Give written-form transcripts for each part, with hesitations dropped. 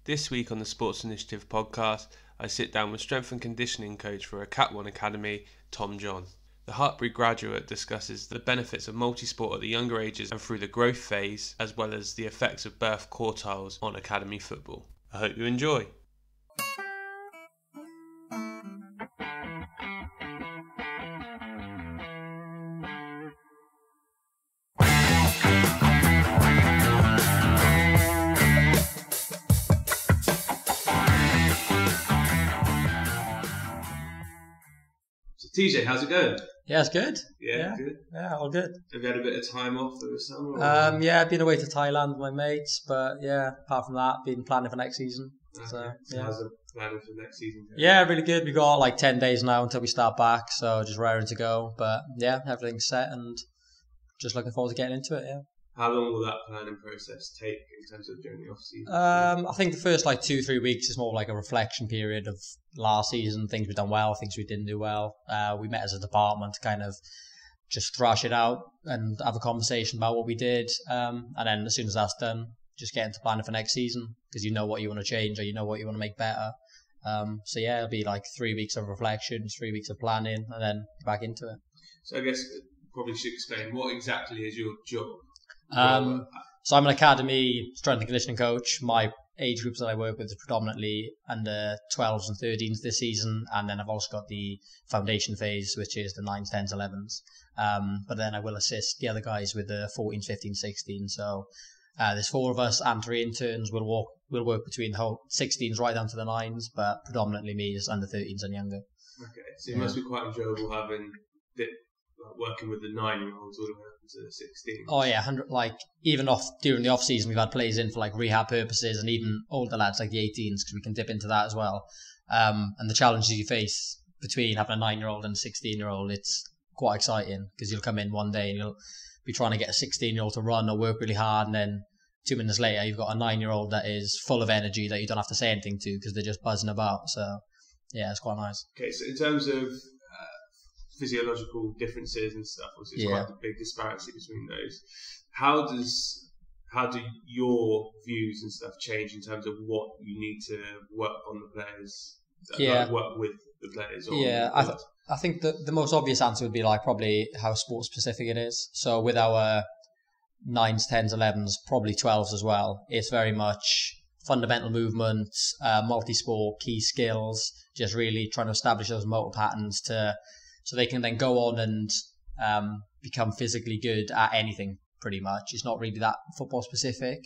This week on the Sports Initiative podcast, I sit down with strength and conditioning coach for a Cat 1 Academy, Tom John. The Hartpury graduate discusses the benefits of multisport at the younger ages and through the growth phase, as well as the effects of birth quartiles on academy football. I hope you enjoy. TJ, how's it going? Yeah, it's good. Yeah, good. Yeah, all good. Have you had a bit of time off for the summer? Yeah, I've been away to Thailand with my mates, but yeah, apart from that, been planning for next season. Okay. So how's the planning for next season going? Yeah, really good. We've got like 10 days now until we start back, so just raring to go. But yeah, everything's set and just looking forward to getting into it, yeah. How long will that planning process take in terms of during the off season? I think the first 2-3 weeks is more like a reflection period of last season, things we've done well, things we didn't do well. We met as a department to kind of just thrash it out and have a conversation about what we did. And then as soon as that's done, just get into planning for next season because you know what you want to change or you know what you want to make better. So yeah, it'll be 3 weeks of reflection, 3 weeks of planning, and then back into it. So I guess probably should explain what exactly is your job. So I'm an academy strength and conditioning coach. My age groups that I work with are predominantly under 12s and 13s this season, and then I've also got the foundation phase, which is the 9s, 10s, 11s. But then I will assist the other guys with the 14s, 15s, 16s. So there's 4 of us and 3 interns. We'll work between the whole 16s right down to the 9s, but predominantly me is under 13s and younger. Okay, so it must be quite enjoyable having working with the 9-year-olds all the way up to the 16s. Oh yeah, even during the off season, we've had players in for rehab purposes, and even older lads like the 18s, because we can dip into that as well. And the challenges you face between having a 9-year-old and a 16-year-old, it's quite exciting because you'll come in one day and you'll be trying to get a 16-year-old to run or work really hard, and then 2 minutes later you've got a 9-year-old that is full of energy that you don't have to say anything to because they're just buzzing about. So yeah, it's quite nice. Okay, so in terms of physiological differences and stuff, it's quite a big disparity between those. How do your views and stuff change in terms of what you need to work on the players? Work with the players. I think the most obvious answer would be probably how sport specific it is. So with our 9s, 10s, 11s, probably 12s as well, it's very much fundamental movements, multi-sport, key skills, just really trying to establish those motor patterns so they can then go on and become physically good at anything, pretty much. It's not really that football specific.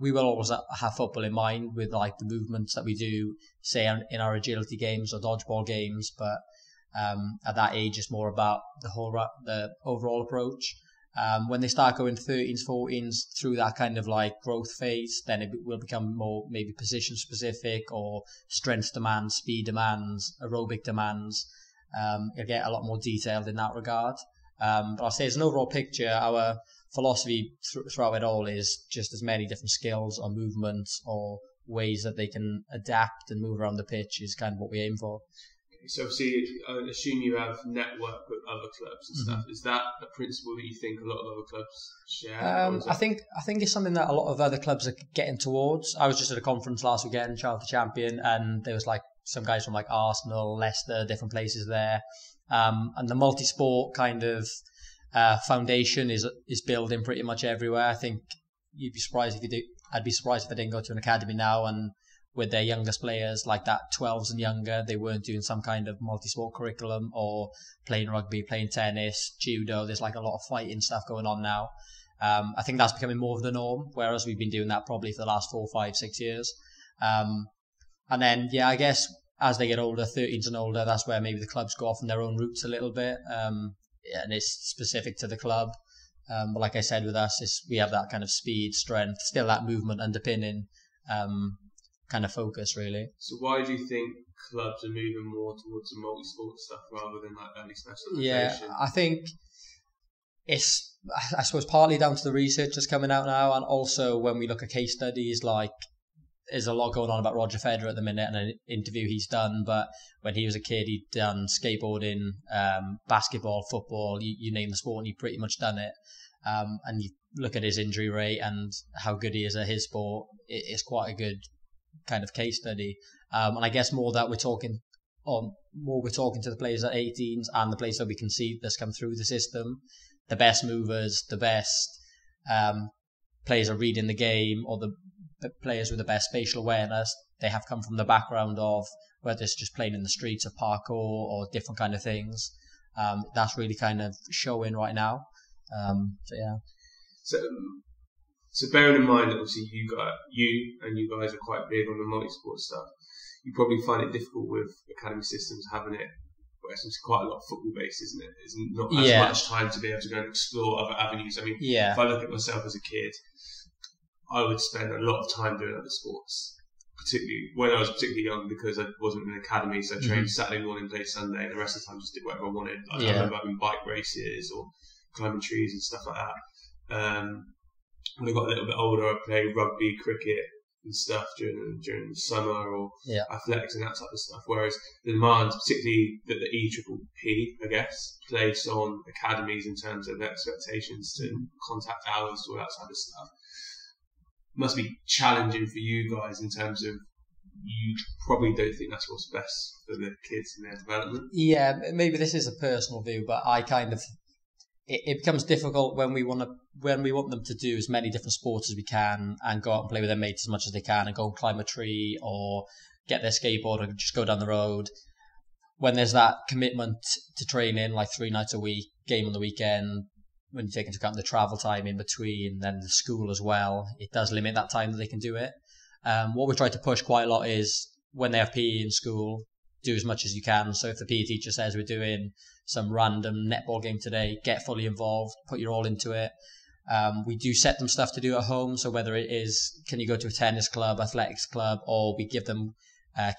We will always have football in mind with the movements that we do, say in our agility games or dodgeball games, but at that age it's more about the overall approach. When they start going 13s, 14s through that kind of growth phase, then it will become more maybe position specific or strength demands, speed demands, aerobic demands. It'll get a lot more detailed in that regard. But I'll say as an overall picture, our philosophy throughout it all is just as many different skills or movements or ways that they can adapt and move around the pitch is kind of what we aim for. So obviously, I assume you have network with other clubs and stuff. Is that a principle that you think a lot of other clubs share? I think it's something that a lot of other clubs are getting towards. I was just at a conference last weekend, Child to Champion, and there was some guys from Arsenal, Leicester, different places there. And the multi-sport kind of foundation is building pretty much everywhere. I think you'd be surprised if you do. I'd be surprised if I didn't go to an academy now and with their youngest players like that, 12s and younger, they weren't doing some kind of multi-sport curriculum or playing rugby, playing tennis, judo. There's a lot of fighting stuff going on now. I think that's becoming more of the norm, whereas we've been doing that probably for the last 4, 5, 6 years. And then, I guess as they get older, 13s and older, that's where maybe the clubs go off on their own routes a little bit. And it's specific to the club. But like I said, with us, we have that kind of speed, strength, still that movement underpinning kind of focus, really. So why do you think clubs are moving more towards the multi-sport stuff rather than early specialisation? Yeah, I think it's, I suppose, partly down to the research that's coming out now, and also when we look at case studies, there's a lot going on about Roger Federer at the minute and an interview he's done, but when he was a kid, he'd done skateboarding, basketball, football, you name the sport and he'd pretty much done it. And you look at his injury rate and how good he is at his sport, it's quite a good kind of case study. And I guess more we're talking to the players at 18s and the players that we can see that's come through the system. The best movers, the best players are reading the game, or the players with the best spatial awareness, they have come from the background of whether it's just playing in the streets of parkour or different kind of things. That's really kind of showing right now. Yeah. So bearing in mind, obviously, you guys are quite big on the multi-sport stuff. You probably find it difficult with academy systems having it, where it's quite a lot of football based, isn't it? There's not as much time to be able to go and explore other avenues. I mean, if I look at myself as a kid, I would spend a lot of time doing other sports, particularly when I was particularly young, because I wasn't in an academy, so I trained Saturday morning, played Sunday, and the rest of the time just did whatever I wanted. I remember having bike races or climbing trees and stuff like that. When I got a little bit older, I played rugby, cricket and stuff during the summer, or athletics and that type of stuff. Whereas the demands, particularly that the EPPP, I guess, place on academies in terms of expectations to contact hours, all that type of stuff, must be challenging for you guys in terms of you probably don't think that's what's best for the kids in their development. Yeah, maybe this is a personal view, but I kind of it becomes difficult when we want them to do as many different sports as we can and go out and play with their mates as much as they can and go and climb a tree or get their skateboard and just go down the road. When there's that commitment to training, like 3 nights a week, game on the weekend, when you take into account the travel time in between, then the school as well, it does limit that time that they can do it. What we try to push quite a lot is when they have PE in school, do as much as you can. So if the PE teacher says we're doing some random netball game today, get fully involved, put your all into it. We do set them stuff to do at home. So whether it is, can you go to a tennis club, athletics club, or we give them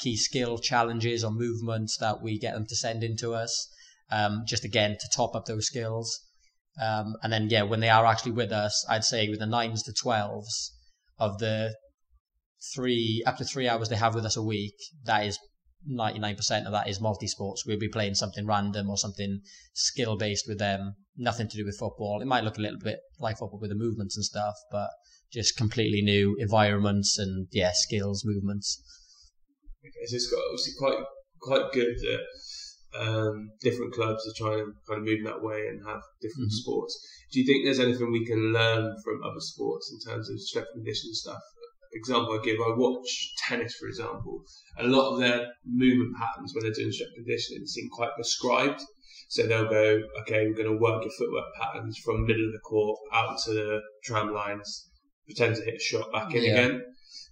key skill challenges or movements that we get them to send into us, just again to top up those skills. And then, when they are actually with us, I'd say with the 9s to 12s, of the up to 3 hours they have with us a week, that is 99% of that is multi-sports. We'll be playing something random or something skill-based with them, nothing to do with football. It might look a little bit like football with the movements and stuff, but just completely new environments and, skills, movements. Okay, so it's obviously quite good that different clubs are trying to kind of move that way and have different sports. Do you think there's anything we can learn from other sports in terms of strength and conditioning stuff? Example I watch tennis, for example. A lot of their movement patterns when they're doing strength conditioning seem quite prescribed. So they'll go, okay, we're going to work your footwork patterns from middle of the court out to the tram lines, pretend to hit a shot back in again.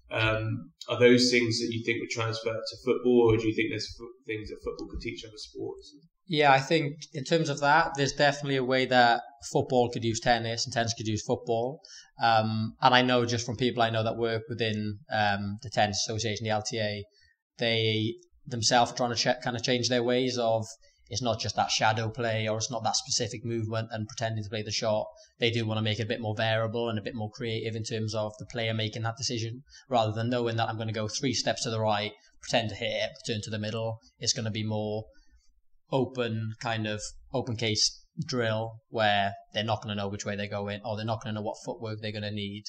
Are those things that you think would transfer to football, or do you think there's things that football could teach other sports? Yeah, I think in terms of that, there's definitely a way that football could use tennis and tennis could use football. And I know just from people I know that work within the Tennis Association, the LTA, they themselves are trying to kind of change their ways of, it's not just that shadow play or it's not that specific movement and pretending to play the shot. They do want to make it a bit more variable and a bit more creative in terms of the player making that decision, rather than knowing that I'm going to go 3 steps to the right, pretend to hit it, return to the middle. It's going to be more open case drill where they're not going to know which way they're going, or they're not going to know what footwork they're going to need.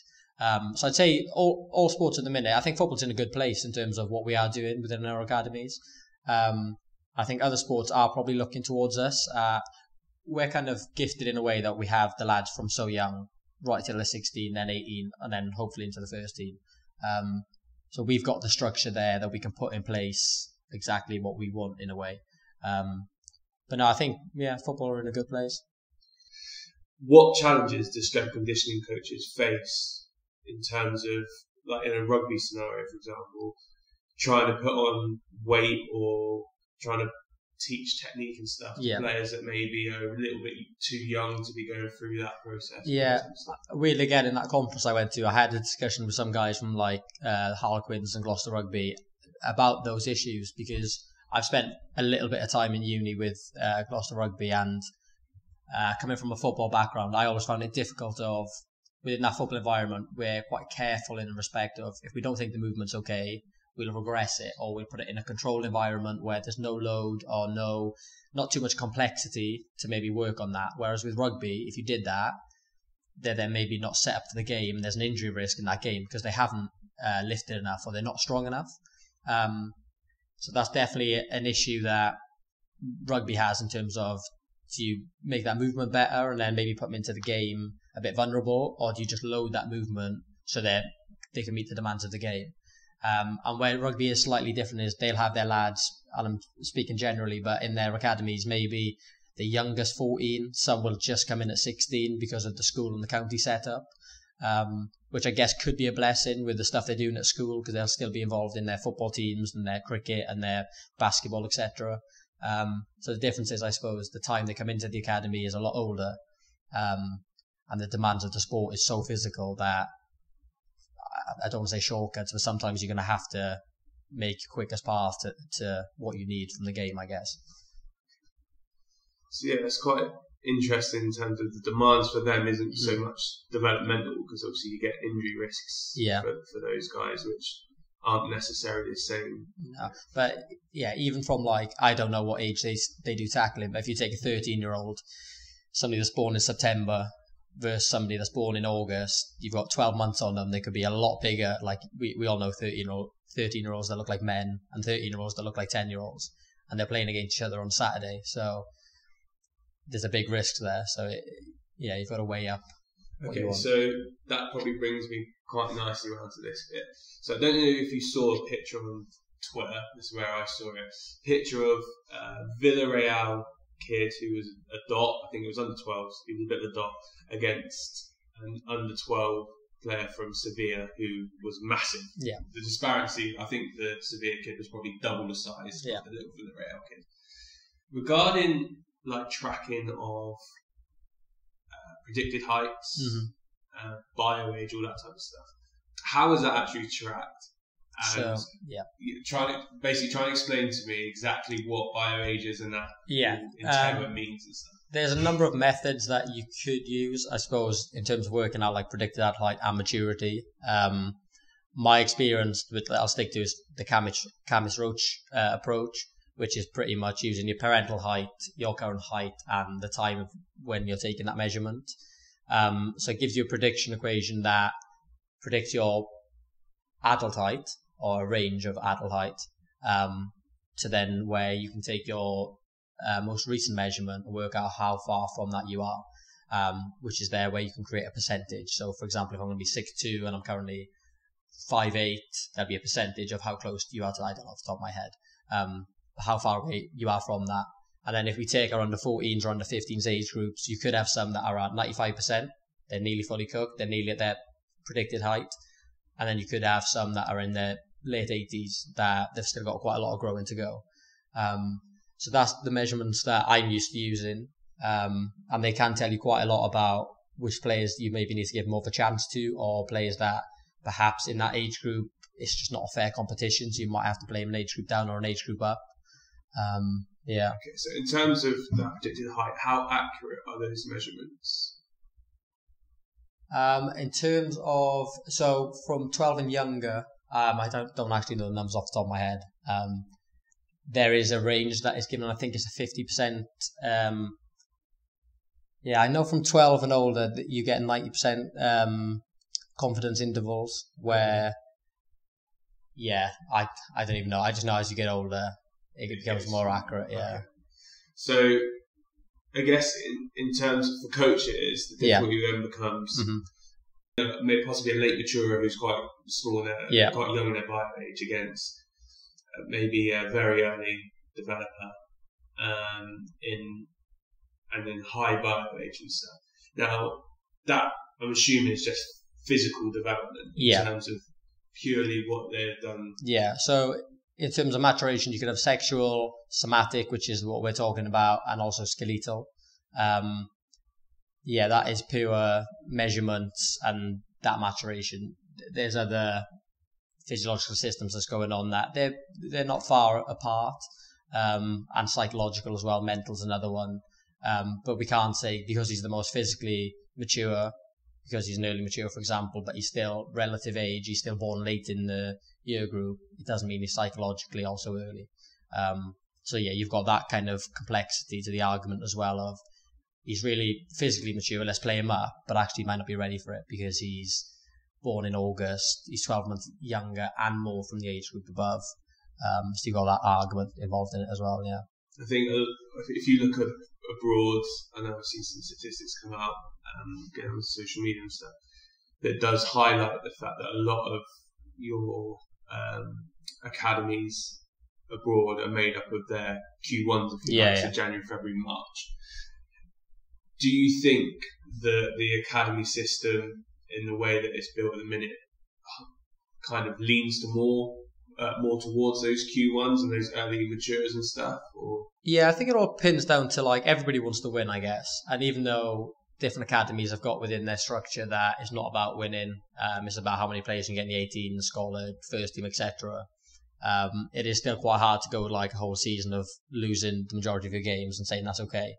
So I'd say all sports at the minute, I think football's in a good place in terms of what we are doing within our academies. I think other sports are probably looking towards us. We're kind of gifted in a way that we have the lads from so young, right till they're 16, then 18, and then hopefully into the first team. So we've got the structure there that we can put in place exactly what we want in a way. But no, I think, football are in a good place. What challenges do strength conditioning coaches face in terms of, like in a rugby scenario, for example, trying to put on weight or trying to teach technique and stuff to players that maybe are a little bit too young to be going through that process? Yeah, weirdly again, in that conference I went to, I had a discussion with some guys from like Harlequins and Gloucester Rugby about those issues, because I've spent a little bit of time in uni with Gloucester Rugby, and coming from a football background, I always found it difficult within that football environment, we're quite careful in respect of, if we don't think the movement's okay, we'll regress it, or we'll put it in a controlled environment where there's no load or not too much complexity to maybe work on that. Whereas with rugby, if you did that, they're then maybe not set up for the game, and there's an injury risk in that game because they haven't lifted enough or they're not strong enough. So that's definitely an issue that rugby has in terms of, do you make that movement better and then maybe put them into the game a bit vulnerable, or do you just load that movement so that they can meet the demands of the game? And where rugby is slightly different is they'll have their lads, and I'm speaking generally, but in their academies, maybe the youngest 14, some will just come in at 16 because of the school and the county setup, which I guess could be a blessing with the stuff they're doing at school, because they'll still be involved in their football teams and their cricket and their basketball, etc. So the difference is, I suppose, the time they come into the academy is a lot older, and the demands of the sport is so physical that I don't want to say shortcuts, but sometimes you're going to have to make your quickest path to what you need from the game, I guess. So yeah, it's quite interesting in terms of the demands for them isn't so much developmental, because obviously you get injury risks for those guys, which aren't necessarily the same. No, but yeah, even from like, I don't know what age they do tackling, but if you take a 13-year-old, somebody that's born in September versus somebody that's born in August, you've got 12 months on them. They could be a lot bigger. Like we all know 13-year-olds that look like men and 13-year-olds that look like 10-year-olds, and they're playing against each other on Saturday. So there's a big risk there. So you've got to weigh up. Okay, so that probably brings me quite nicely around to this bit. So I don't know if you saw a picture on Twitter. This is where I saw it. Picture of Villarreal kid who was a dot. I think it was under 12s. He was a bit of a dot against an under 12 player from Sevilla who was massive. Yeah. The disparity. I think the Sevilla kid was probably double the size of the little Villarreal kid. Regarding like tracking of predicted heights, bio age, all that type of stuff. How is that actually tracked? And trying to explain to me exactly what bio age is and that entail what it means and stuff. There's a number of methods that you could use, I suppose, in terms of working out like predicted height and maturity. My experience I'll stick to is the Camis Roach approach, which is pretty much using your parental height, your current height, and the time of when you're taking that measurement. So it gives you a prediction equation that predicts your adult height, or a range of adult height, to then where you can take your most recent measurement and work out how far from that you are, which is there where you can create a percentage. So for example, if I'm going to be 6'2" and I'm currently 5'8", that'd be a percentage of how close you are to, I don't know off the top of my head, how far away you are from that. And then if we take our under 14s or under 15s age groups, you could have some that are at 95%, they're nearly fully cooked, they're nearly at their predicted height. And then you could have some that are in their late 80s that they've still got quite a lot of growing to go. So that's the measurements that I'm used to using. And they can tell you quite a lot about which players you maybe need to give more of a chance to, or players that perhaps in that age group, it's just not a fair competition. So you might have to play them an age group down or an age group up. Okay, so in terms of that predicted height, how accurate are those measurements? In terms of, so from 12 and younger, I don't actually know the numbers off the top of my head. There is a range that is given, I think it's a 50%. I know from 12 and older that you get 90% confidence intervals where, I don't even know. I just know as you get older, it becomes more accurate. Yeah. Okay. So I guess in terms of for coaches, the difficulty then becomes maybe possibly a late maturer who's quite small, quite young in their bio age against maybe a very early developer and then high bio age and stuff. Now that I'm assuming is just physical development in terms of purely what they've done. Yeah. So in terms of maturation, you could have sexual, somatic, which is what we're talking about, and also skeletal. That is pure measurements and that maturation. There's other physiological systems that's going on that they're not far apart, and psychological as well. Mental's another one, but we can't say because he's the most physically mature, because he's an early mature, for example, but he's still relative age. He's still born late in the year group. It doesn't mean he's psychologically also early. You've got that kind of complexity to the argument as well of he's really physically mature, let's play him up, but actually might not be ready for it because he's born in August, he's 12 months younger and more from the age group above. So you've got that argument involved in it as well, yeah. I think if you look at abroad, I know I've seen some statistics come out, getting on social media and stuff, that does highlight the fact that a lot of your academies abroad are made up of their Q1s, if you like, so January, February, March. Do you think that the academy system, in the way that it's built at the minute, kind of leans to more towards those Q1s and those early matures and stuff? Or yeah, I think it all pins down to like everybody wants to win, I guess. And even though different academies have got within their structure that it's not about winning, it's about how many players you can get in the 18, scholar, first team, etc. It is still quite hard to go like a whole season of losing the majority of your games and saying that's okay.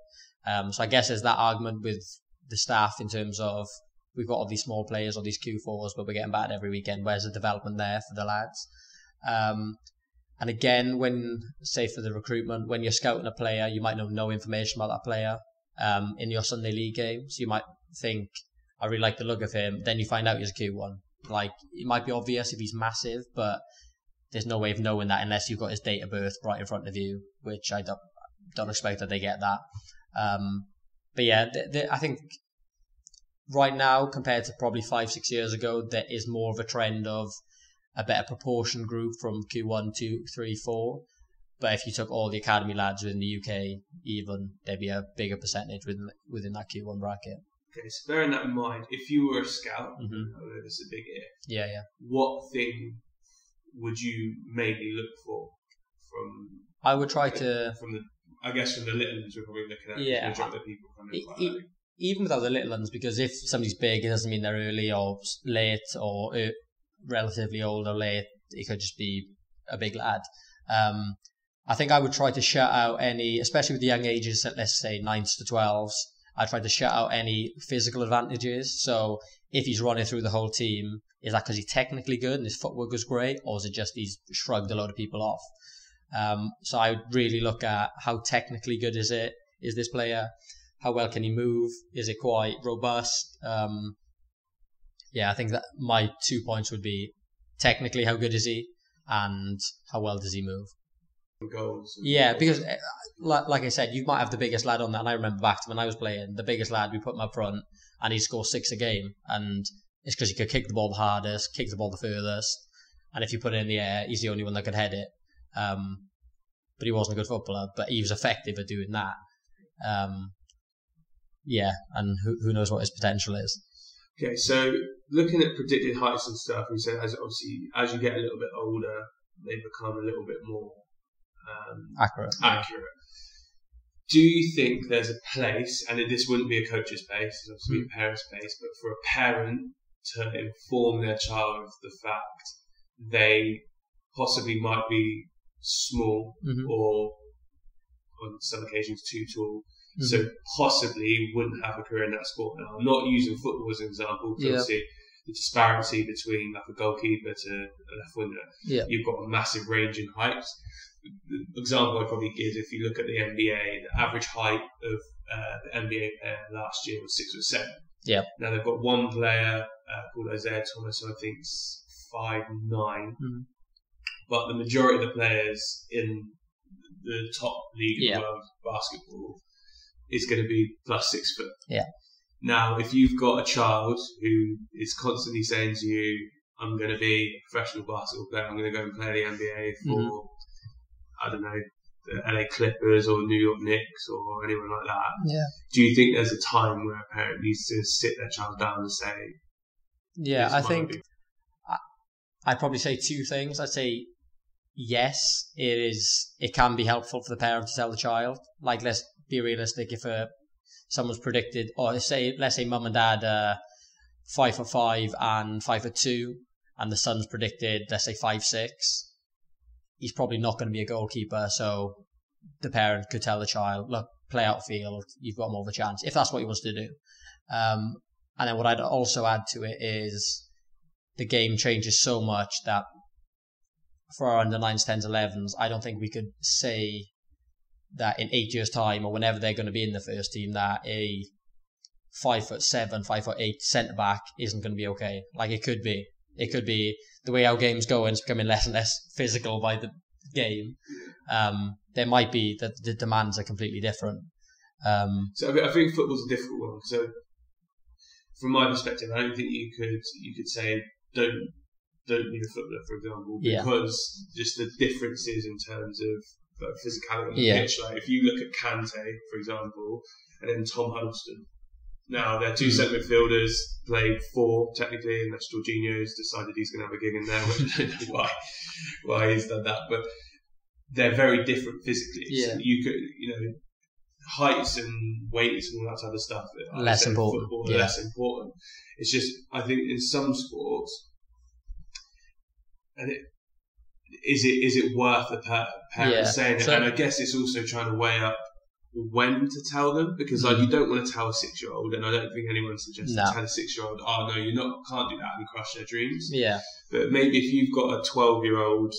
So I guess there's that argument with the staff in terms of we've got all these small players or these Q4s, but we're getting battered every weekend. Where's the development there for the lads? And again, when, say for the recruitment, when you're scouting a player, you might know no information about that player in your Sunday league games. You might think, I really like the look of him. Then you find out he's a Q1. Like, it might be obvious if he's massive, but there's no way of knowing that unless you've got his date of birth right in front of you, which I don't expect that they get that. But yeah, I think right now, compared to probably 5-6 years ago, there is more of a trend of a better proportion group from Q1, 2, 3, 4. But if you took all the academy lads within the UK, even, there'd be a bigger percentage within that Q1 bracket. Okay, so bearing that in mind, if you were a scout, I know this is a big if, yeah, what thing would you mainly look for from? I would try to from the little ones we're probably looking at. Yeah, the people coming even without the little ones, because if somebody's big, it doesn't mean they're early or late or relatively old or late. It could just be a big lad. I think I would try to shut out any, especially with the young ages, let's say 9s to 12s, I'd try to shut out any physical advantages. So if he's running through the whole team, is that because he's technically good and his footwork is great, or is it just he's shrugged a lot of people off? So I would really look at how technically good is this player? How well can he move? Is it quite robust? I think that my 2 points would be technically how good is he and how well does he move? Goals. Yeah, because like I said, you might have the biggest lad on that, and I remember back to when I was playing, the biggest lad, we put him up front and he scored 6 a game, and it's because he could kick the ball the hardest, kick the ball the furthest, and if you put it in the air, he's the only one that could head it. But he wasn't a good footballer, but he was effective at doing that. And who knows what his potential is. Okay, so looking at predicted heights and stuff, you said as you get a little bit older, they become a little bit more accurate. Do you think there's a place, and this wouldn't be a coach's place, it's obviously a parent's place, but for a parent to inform their child of the fact they possibly might be small or on some occasions too tall, so possibly wouldn't have a career in that sport? Now, I'm not using football as an example, because obviously the disparity between like a goalkeeper to a left winger, you've got a massive range in heights. The example I'd probably give, if you look at the NBA, the average height of the NBA player last year was 6'7". Yeah. Now they've got one player called Isaiah Thomas, who I think's 5'9". But the majority of the players in the top league of the world, basketball, is going to be plus 6 foot. Yeah. Now, if you've got a child who is constantly saying to you, I'm going to be a professional basketball player, I'm going to go and play the NBA for, I don't know, the LA Clippers or New York Knicks or anyone like that. Yeah. Do you think there's a time where a parent needs to sit their child down and say, yeah, I think I'd probably say 2 things. I'd say, yes, it can be helpful for the parent to tell the child. Like, let's be realistic. If someone's predicted, or let's say mum and dad are 5'5" and 5'2", and the son's predicted, let's say 5'6", he's probably not going to be a goalkeeper. So the parent could tell the child, look, play outfield, you've got more of a chance, if that's what he wants to do. And then what I'd also add to it is the game changes so much that for our under 9s, 10s, 11s, I don't think we could say that in 8 years' time or whenever they're going to be in the first team that a 5'7", 5'8" centre back isn't going to be okay. Like it could be the way our game's going, it's becoming less and less physical by the game. There might be that the demands are completely different. So I think football's a difficult one. So from my perspective, I don't think you could say don't be a footballer, for example, because just the differences in terms of physicality on the pitch. Like if you look at Kante, for example, and then Tom Huddleston. Now they're two centre midfielders, played 4 technically, and that's Jorginho's decided he's going to have a gig in there, which I don't know why he's done that, but they're very different physically. Yeah. So you could, heights and weights and all that type of stuff. Less important. Football, less important. It's just, I think in some sports, and is it worth the parents saying it? And I guess it's also trying to weigh up when to tell them, because you don't want to tell a 6-year-old, and I don't think anyone suggests to tell a 6-year-old, oh no, can't do that, and crush their dreams. Yeah. But maybe if you've got a 12-year-old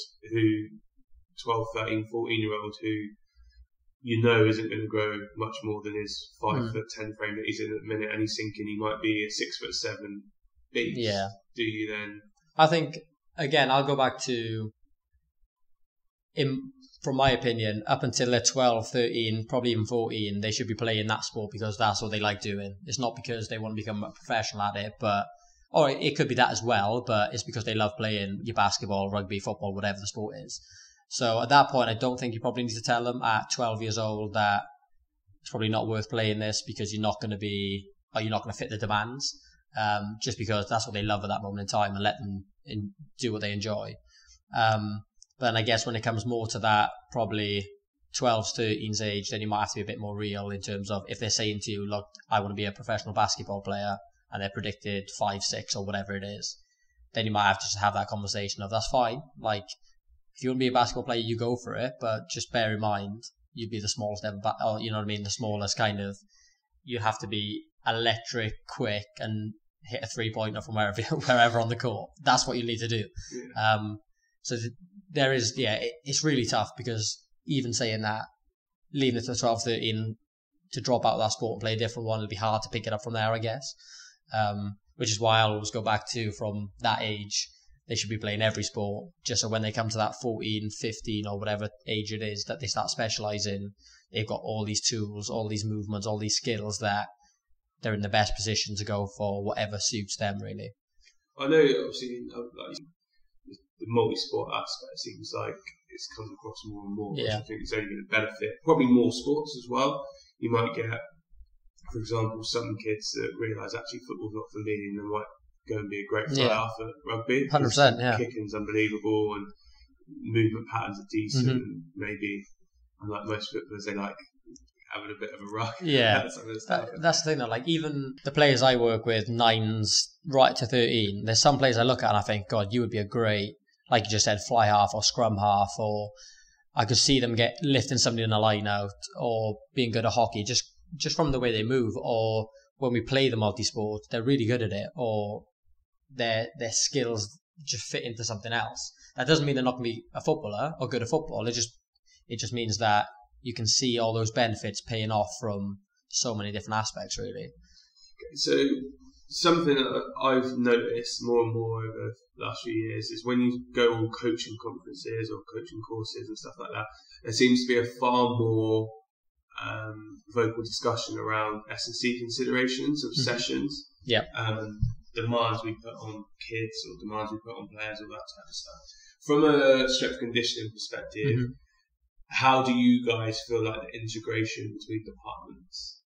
12, 13, 14-year-old who isn't going to grow much more than his 5'10" frame that he's in at the minute, and he's thinking he might be a 6'7" beast. Yeah. Do you then? I think again, I'll go back to from my opinion, up until they're 12, 13, probably even 14, they should be playing that sport because that's what they like doing. It's not because they want to become a professional at it, or it could be that as well, but it's because they love playing your basketball, rugby, football, whatever the sport is. So at that point, I don't think you probably need to tell them at 12 years old that it's probably not worth playing this because you're not going to fit the demands, just because that's what they love at that moment in time, and let them do what they enjoy. Then I guess when it comes more to that, probably 12s, 13s age, then you might have to be a bit more real in terms of if they're saying to you, look, I want to be a professional basketball player, and they're predicted 5'6" or whatever it is, then you might have to just have that conversation of, that's fine. Like, if you want to be a basketball player, you go for it, but just bear in mind, you'd be the smallest ever, or you know what I mean, the smallest kind of, you have to be electric, quick, and hit a 3-pointer from wherever on the court. That's what you need to do. Yeah. So there is, it's really tough because even saying that, leaving it to 12, 13 to drop out of that sport and play a different one, it'll be hard to pick it up from there, I guess. Which is why I'll always go back to, from that age, they should be playing every sport, just so when they come to that 14, 15 or whatever age it is that they start specialising, they've got all these tools, all these movements, all these skills that they're in the best position to go for whatever suits them, really. I know, obviously, the multi-sport aspect seems like it's come across more and more, which I think is only going to benefit probably more sports as well. You might get, for example, some kids that realise actually football's not for me, and they might go and be a great player for rugby. 100%, yeah. Kicking's unbelievable and movement patterns are decent. Maybe, unlike most footballers, they like having a bit of a ruck. Yeah, that's the thing though. Like even the players I work with, 9s right to 13, there's some players I look at and I think, God, you would be a great, like you just said, fly half or scrum half, or I could see them lifting somebody in a line out, or being good at hockey just from the way they move, or when we play the multi-sport, they're really good at it, or their skills just fit into something else. That doesn't mean they're not going to be a footballer or good at football. It just means that you can see all those benefits paying off from so many different aspects, really. So something that I've noticed more and more over the last few years is when you go on coaching conferences or coaching courses and stuff like that, there seems to be a far more vocal discussion around S&C considerations of sessions. Yeah. Demands we put on kids or demands we put on players, all that type of stuff. From a strength conditioning perspective, how do you guys feel like the integration between departments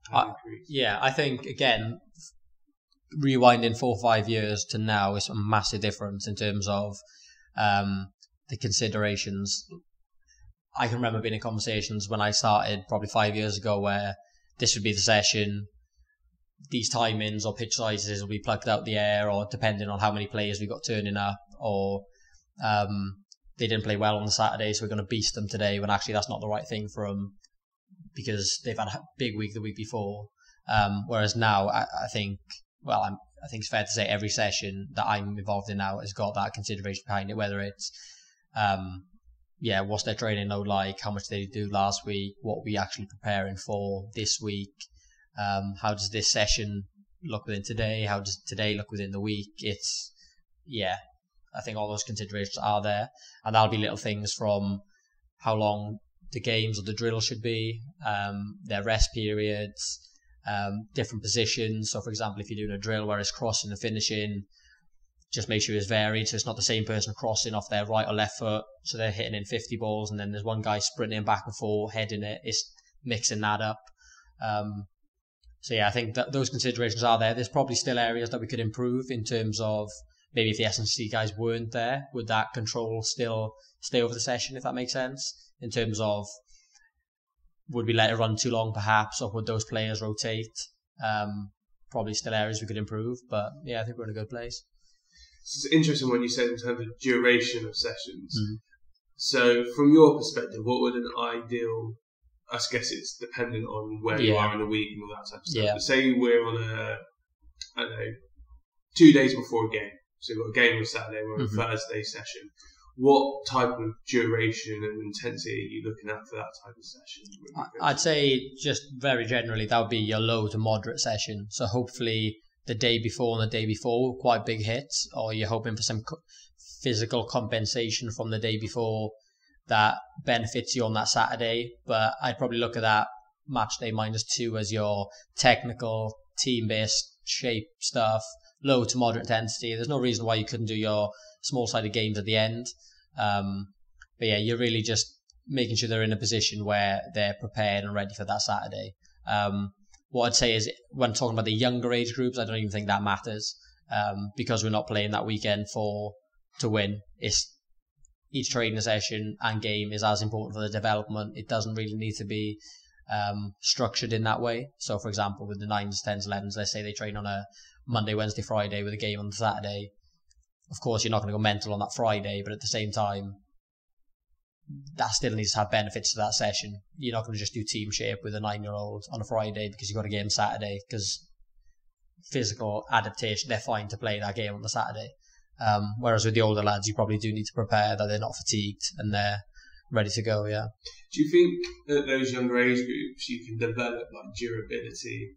has increased? Yeah, I think, again, rewinding 4 or 5 years to now is a massive difference in terms of the considerations. I can remember being in conversations when I started probably 5 years ago where this would be the session, these timings or pitch sizes will be plucked out the air, or depending on how many players we got turning up, or they didn't play well on the Saturday, so we're going to beast them today, when actually that's not the right thing for them because they've had a big week the week before. Whereas now, I think it's fair to say every session that I'm involved in now has got that consideration behind it, whether it's what's their training load like, how much they do last week, what we actually preparing for this week, How does this session look within today? How does today look within the week? I think all those considerations are there, and that'll be little things from how long the games or the drill should be, their rest periods, different positions. So, for example, if you're doing a drill where it's crossing and finishing, just make sure it's varied, so it's not the same person crossing off their right or left foot, so they're hitting in 50 balls, and then there's one guy sprinting back and forth, heading it. It's mixing that up. I think that those considerations are there. There's probably still areas that we could improve in terms of maybe if the S&C guys weren't there, would that control still stay over the session, if that makes sense? In terms of, would we let it run too long perhaps, or would those players rotate? Probably still areas we could improve, but I think we're in a good place. It's interesting what you said in terms of duration of sessions. So from your perspective, what would an ideal, I guess it's dependent on where you are in the week and all that type of stuff. But say we're on 2 days before a game. So we've got a game on Saturday, we're on a Thursday session. What type of duration and intensity are you looking at for that type of session? I'd say just very generally that would be your low to moderate session. So hopefully the day before and the day before quite big hits, or you're hoping for some physical compensation from the day before that benefits you on that Saturday. But I'd probably look at that match day -2 as your technical, team-based shape stuff, low to moderate intensity. There's no reason why you couldn't do your small-sided games at the end. You're really just making sure they're in a position where they're prepared and ready for that Saturday. What I'd say is when talking about the younger age groups, I don't even think that matters, because we're not playing that weekend to win. It's each training session and game is as important for the development. It doesn't really need to be structured in that way. So, for example, with the 9s, 10s, 11s, let's say they train on a Monday, Wednesday, Friday with a game on the Saturday. Of course, you're not going to go mental on that Friday, but at the same time, that still needs to have benefits to that session. You're not going to just do team shape with a 9-year-old on a Friday because you've got a game Saturday, because physical adaptation, they're fine to play that game on the Saturday. Whereas with the older lads, you probably do need to prepare that they're not fatigued and they're ready to go, yeah. Do you think at those younger age groups you can develop like durability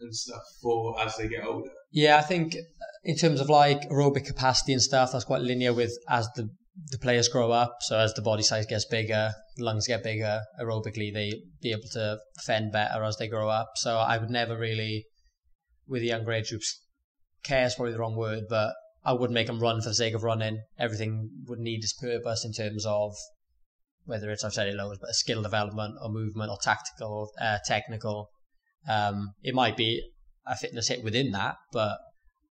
and stuff for as they get older? Yeah, I think in terms of like aerobic capacity and stuff, that's quite linear with as the players grow up. So as the body size gets bigger, lungs get bigger, aerobically they be able to fend better as they grow up. So I would never really, with the younger age groups, care is probably the wrong word, but I wouldn't make them run for the sake of running. Everything would need its purpose in terms of whether it's, I've said it loads, but a skill development or movement or tactical, technical. It might be a fitness hit within that, but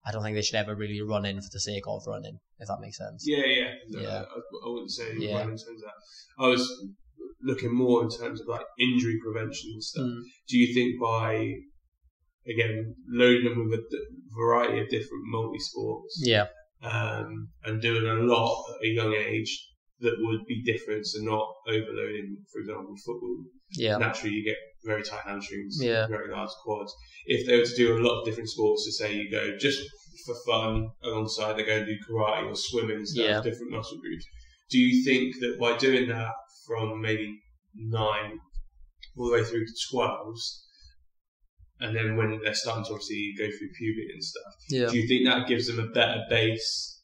I don't think they should ever really run in for the sake of running, if that makes sense. I wouldn't say run in terms of that. I was looking more in terms of like injury prevention and stuff. Do you think by, again, loading them with a variety of different multi-sports and doing a lot at a young age that would be different, so not overloading, for example, football. Naturally you get very tight hamstrings, very large quads. If they were to do a lot of different sports, to say you go just for fun alongside, they go and do karate or swimming and stuff, different muscle groups. Do you think that by doing that from maybe 9 all the way through to 12s, and then when they're starting to obviously go through puberty and stuff, do you think that gives them a better base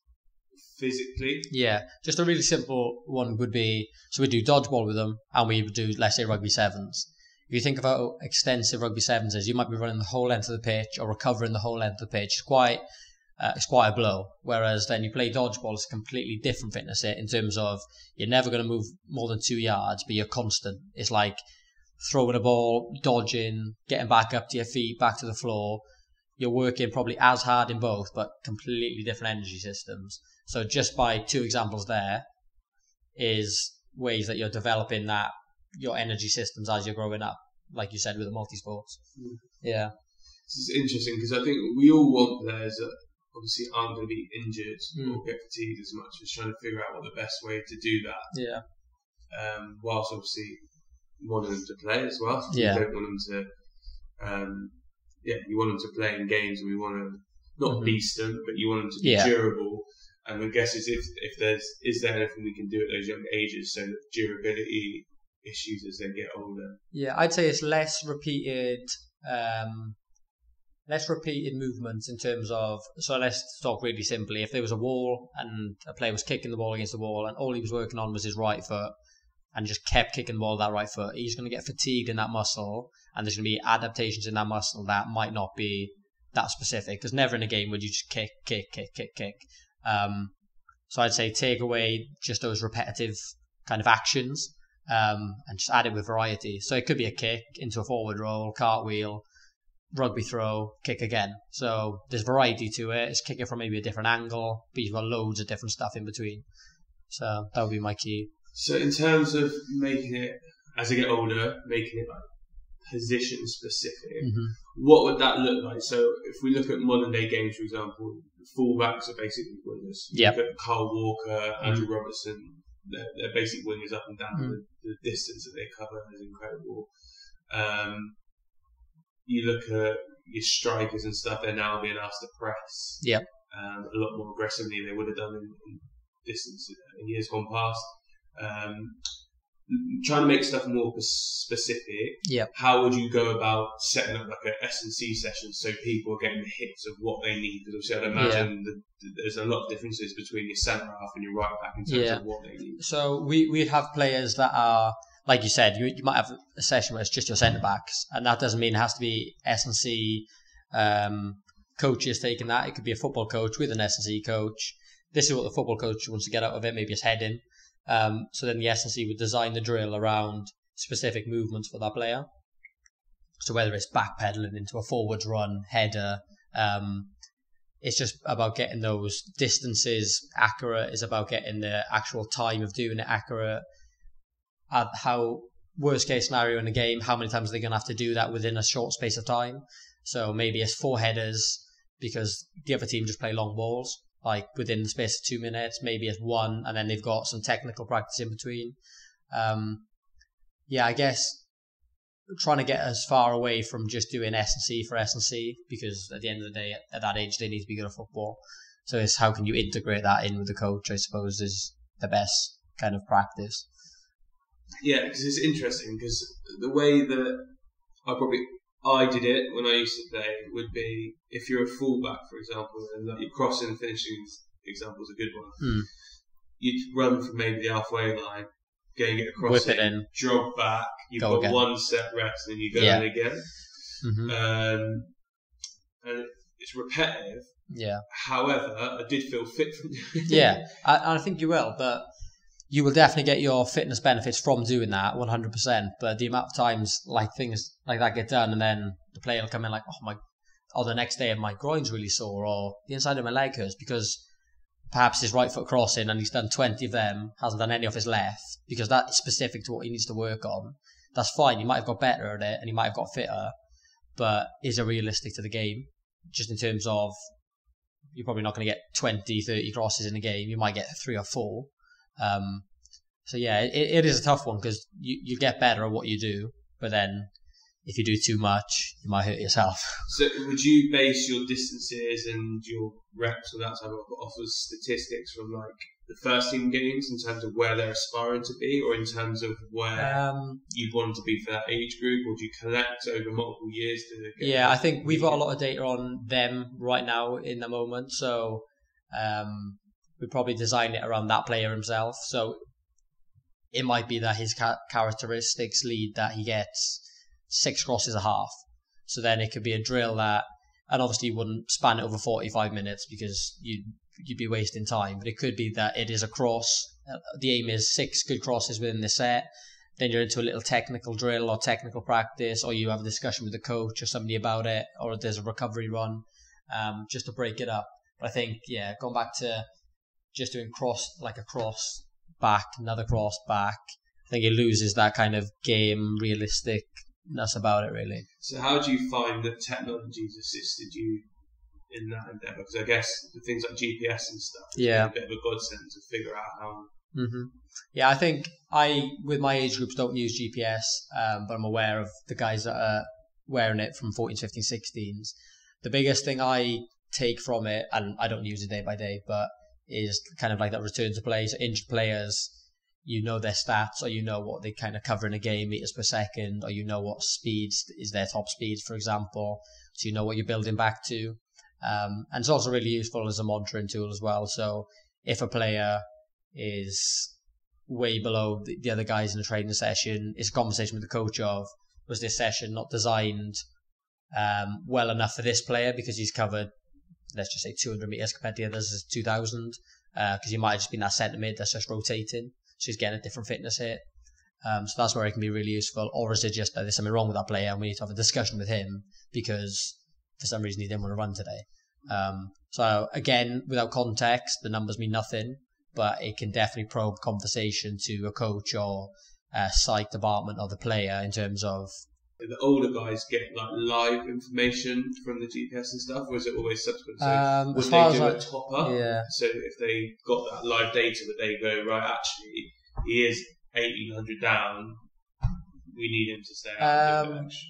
physically? Yeah, just a really simple one would be, so we do dodgeball with them and we would do, let's say, rugby sevens. If you think about how extensive rugby sevens is, you might be running the whole length of the pitch or recovering the whole length of the pitch. It's quite a blow. Whereas then you play dodgeball, it's a completely different fitness hit in terms of you're never going to move more than 2 yards, but you're constant. It's like throwing a ball, dodging, getting back up to your feet, back to the floor. You're working probably as hard in both, but completely different energy systems. So just by 2 examples there is ways that you're developing that your energy systems as you're growing up, like you said with the multi-sports. Yeah. This is interesting because I think we all want players that obviously aren't going to be injured or get fatigued as much, as trying to figure out what the best way to do that. Yeah. Whilst obviously you want them to play as well. Yeah. You don't want them to, you want them to play in games, and we want to not beast them, but you want them to be durable. And I guess is is there anything we can do at those young ages so that durability issues as they get older? Yeah, I'd say it's less repeated less repeated movements in terms of, so let's talk really simply. If there was a wall and a player was kicking the ball against the wall and all he was working on was his right foot and just kept kicking the ball with that right foot, he's going to get fatigued in that muscle, and there's going to be adaptations in that muscle that might not be that specific, because never in a game would you just kick. So I'd say take away just those repetitive kind of actions, and just add it with variety. So it could be a kick into a forward roll, cartwheel, rugby throw, kick again. So there's variety to it. It's kicking from maybe a different angle, but you've got loads of different stuff in between. So that would be my key. So in terms of making it, as I get older, making it like position specific, what would that look like? So if we look at modern day games, for example, fullbacks are basically wingers. Yep. Look at Carl Walker, Andrew Robertson, they're basic wingers up and down. The distance that they cover is incredible. You look at your strikers and stuff, they're now being asked to press a lot more aggressively than they would have done in distance in years gone past. Trying to make stuff more specific. How would you go about setting up like an S&C session so people are getting the hits of what they need? Because obviously I'd imagine there's a lot of differences between your centre half and your right back in terms of what they need. So we have players that are, like you said, you might have a session where it's just your centre backs, and that doesn't mean it has to be S&C coaches taking that. It could be a football coach with an S&C coach. This is what the football coach wants to get out of it. Maybe it's heading. So then the S&C would design the drill around specific movements for that player. So whether it's backpedaling into a forwards run, header, it's just about getting those distances accurate. It's about getting the actual time of doing it accurate. At how worst case scenario in a game, how many times are they going to have to do that within a short space of time? So maybe it's 4 headers because the other team just play long balls, like within the space of 2 minutes. Maybe it's 1, and then they've got some technical practice in between. I guess trying to get as far away from just doing S&C for S&C, because at the end of the day, at that age, they need to be good at football. So it's how can you integrate that in with the coach, I suppose, is the best kind of practice. Yeah, because it's interesting, because the way that I did it when I used to play would be, if you're a fullback, for example, and like your crossing and finishing example is a good one. You'd run from maybe the halfway line, go and get a cross, whip it in, jog back, you've got again. 1 set rest, and then you go in again. And it's repetitive. However, I did feel fit from doing it. I think you will, but you will definitely get your fitness benefits from doing that 100%. But the amount of times like things like that get done, and then the player will come in like, or the next day my groin's really sore, or the inside of my leg hurts, because perhaps his right foot crossing and he's done 20 of them, hasn't done any of his left, because that's specific to what he needs to work on. That's fine. He might have got better at it and he might have got fitter, but is it realistic to the game? Just in terms of, you're probably not going to get 20, 30 crosses in a game. You might get 3 or 4. It is a tough one, because you get better at what you do, but then if you do too much, you might hurt yourself. So would you base your distances and your reps and that type of offers statistics from like the first team games in terms of where they're aspiring to be, or in terms of where you want to be for that age group, or do you collect over multiple years to get I think we've got a lot of data on them right now in the moment, so we probably design it around that player himself. So it might be that his characteristics lead that he gets 6 crosses a half. So then it could be a drill that, and obviously you wouldn't span it over 45 minutes because you'd be wasting time. But it could be that it is a cross. The aim is 6 good crosses within the set. Then you're into a little technical drill or technical practice, or you have a discussion with the coach or somebody about it, or there's a recovery run, just to break it up. But I think, going back to just doing a cross back, another cross back, I think it loses that kind of game realisticness about it, really. So how do you find that technology's assisted you in that endeavour? Because I guess the things like GPS and stuff is a bit of a godsend to figure out how... I think with my age groups, don't use GPS, but I'm aware of the guys that are wearing it from 14s, 15s, 16s. The biggest thing I take from it, and I don't use it day by day, but is kind of like that return to play. So injured players, you know their stats, or you know what they kind of cover in a game, meters per second, or you know what speeds is their top speeds, for example. So you know what you're building back to. And it's also really useful as a monitoring tool as well. So if a player is way below the other guys in a training session, it's a conversation with the coach of, was this session not designed well enough for this player because he's covered, let's just say 200 meters compared to the others is 2000, because he might have just been that centre mid that's just rotating, so he's getting a different fitness hit. So that's where it can be really useful. Or is it just that there's something wrong with that player and we need to have a discussion with him because for some reason he didn't want to run today. So again, without context, the numbers mean nothing, but it can definitely probe conversation to a coach or a psych department of the player in terms of. The older guys get like live information from the GPS and stuff, or is it always subsequent? So would they do a top up? Yeah. So if they got that live data, would they go, right, actually, he is 1800 down, we need him to stay out and do a bit extra?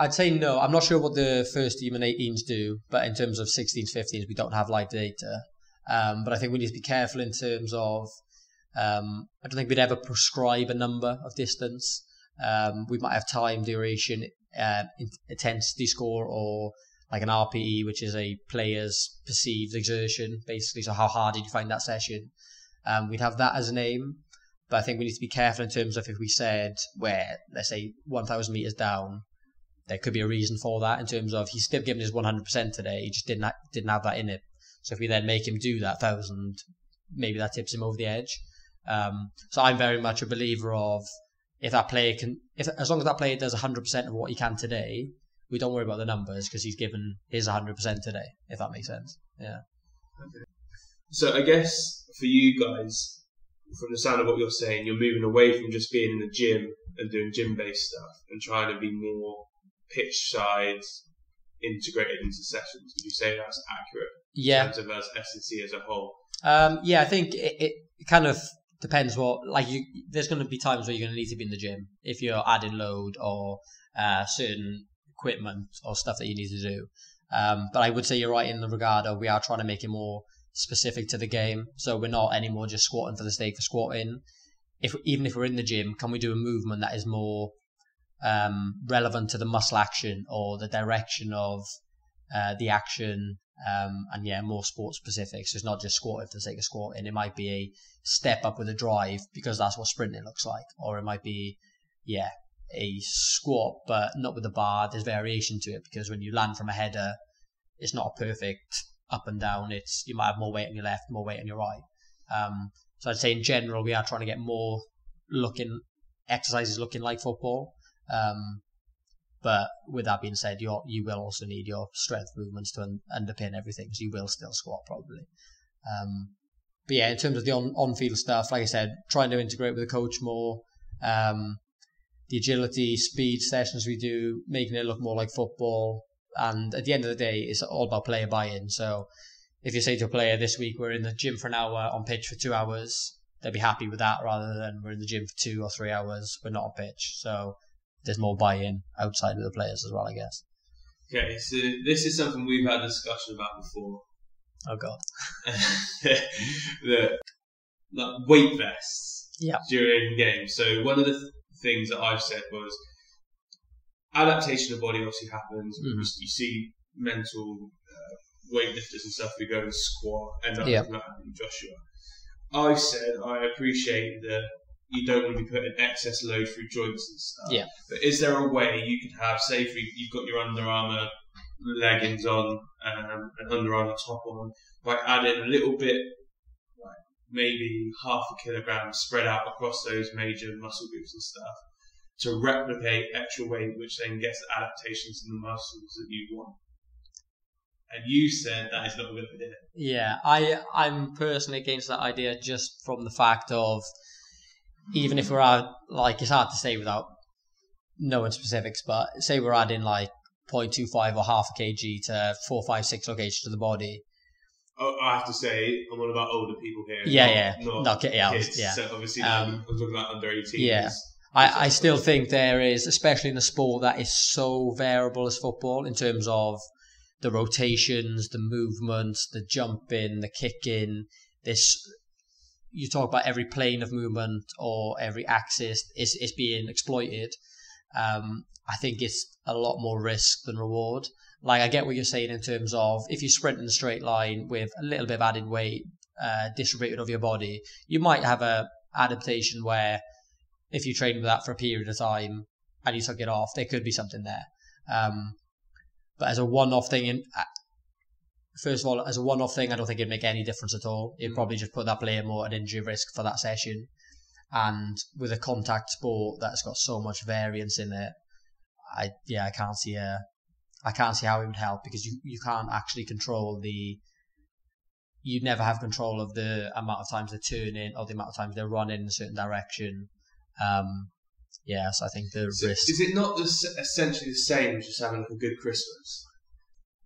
I'd say no. I'm not sure what the first team and 18s do, but in terms of 16s, 15s, we don't have live data. But I think we need to be careful in terms of, I don't think we'd ever prescribe a number of distance. We might have time, duration, intensity score, or like an RPE, which is a player's perceived exertion, basically. So how hard did you find that session? We'd have that as an aim. But I think we need to be careful in terms of if we said where, let's say, 1,000 meters down, there could be a reason for that in terms of he's still giving his 100% today. He just didn't have that in it. So if we then make him do that 1,000, maybe that tips him over the edge. So I'm very much a believer of if that player as long as that player does 100% of what he can today, we don't worry about the numbers because he's given his 100% today. If that makes sense. Yeah. Okay. So I guess for you guys, from the sound of what you're saying, you're moving away from just being in the gym and doing gym-based stuff and trying to be more pitch side integrated into sessions. Would you say that's accurate? Yeah. In terms of as S&C as a whole? Yeah, I think it kind of depends what, there's going to be times where you're going to need to be in the gym if you're adding load or certain equipment or stuff that you need to do. But I would say you're right in the regard of we are trying to make it more specific to the game. So we're not anymore just squatting for the sake of squatting. Even if we're in the gym, can we do a movement that is more relevant to the muscle action or the direction of the action, and more sport specific. So it's not just squatting for the sake of squatting. It might be a step up with a drive because that's what sprinting looks like, or it might be a squat but not with the bar. There's variation to it because when you land from a header, it's not a perfect up and down. You might have more weight on your left, more weight on your right. So I'd say in general we are trying to get more exercises looking like football. But with that being said, you will also need your strength movements to underpin everything, so you will still squat probably. But yeah, in terms of the on-field stuff, like I said, trying to integrate with the coach more, the agility, speed sessions we do, making it look more like football. And at the end of the day, it's all about player buy-in. So if you say to a player, this week we're in the gym for an hour, on pitch for 2 hours, they'll be happy with that rather than we're in the gym for 2 or 3 hours, we're not on pitch. So there's more buy-in outside of the players as well, I guess. Okay, so this is something we've had a discussion about before. Oh, God. Like weight vests during games. So one of the things that I've said was adaptation of the body obviously happens. Mm-hmm. You see mental weightlifters and stuff who go and squat, end up looking like Joshua. I've said I appreciate that you don't want to be putting excess load through joints and stuff. Yeah. But is there a way you could have, say, if you've got your Under Armour leggings on and Under Armour top on, by adding a little bit, like maybe 0.5 kilogram spread out across those major muscle groups and stuff, to replicate extra weight, which then gets the adaptations in the muscles that you want? And you said that is not a good idea. Yeah, I'm personally against that idea just from the fact of, even if we're out, it's hard to say without knowing specifics, but say we're adding 0.25 or 0.5 kg to 4, 5, 6 locations to the body. Oh, I have to say, I'm on about older people here. Not kids. So obviously, I'm talking about under 18. Yeah. I still think there is, especially in a sport that is so variable as football, in terms of the rotations, the movements, the jumping, the kicking. you talk about every plane of movement or every axis is being exploited. I think it's a lot more risk than reward. Like, I get what you're saying in terms of if you sprint in a straight line with a little bit of added weight distributed over your body, you might have a adaptation where if you train with that for a period of time and you took it off, there could be something there. But as a one-off thing, first of all, as a one-off thing, I don't think it'd make any difference at all. It'd probably just put that player more at injury risk for that session. And with a contact sport that's got so much variance in it, I can't see how it would help, because you can't actually control you never have control of the amount of times they're turning or the amount of times they're running in a certain direction. So I think the risk... Is it not essentially the same as just having like a good Christmas?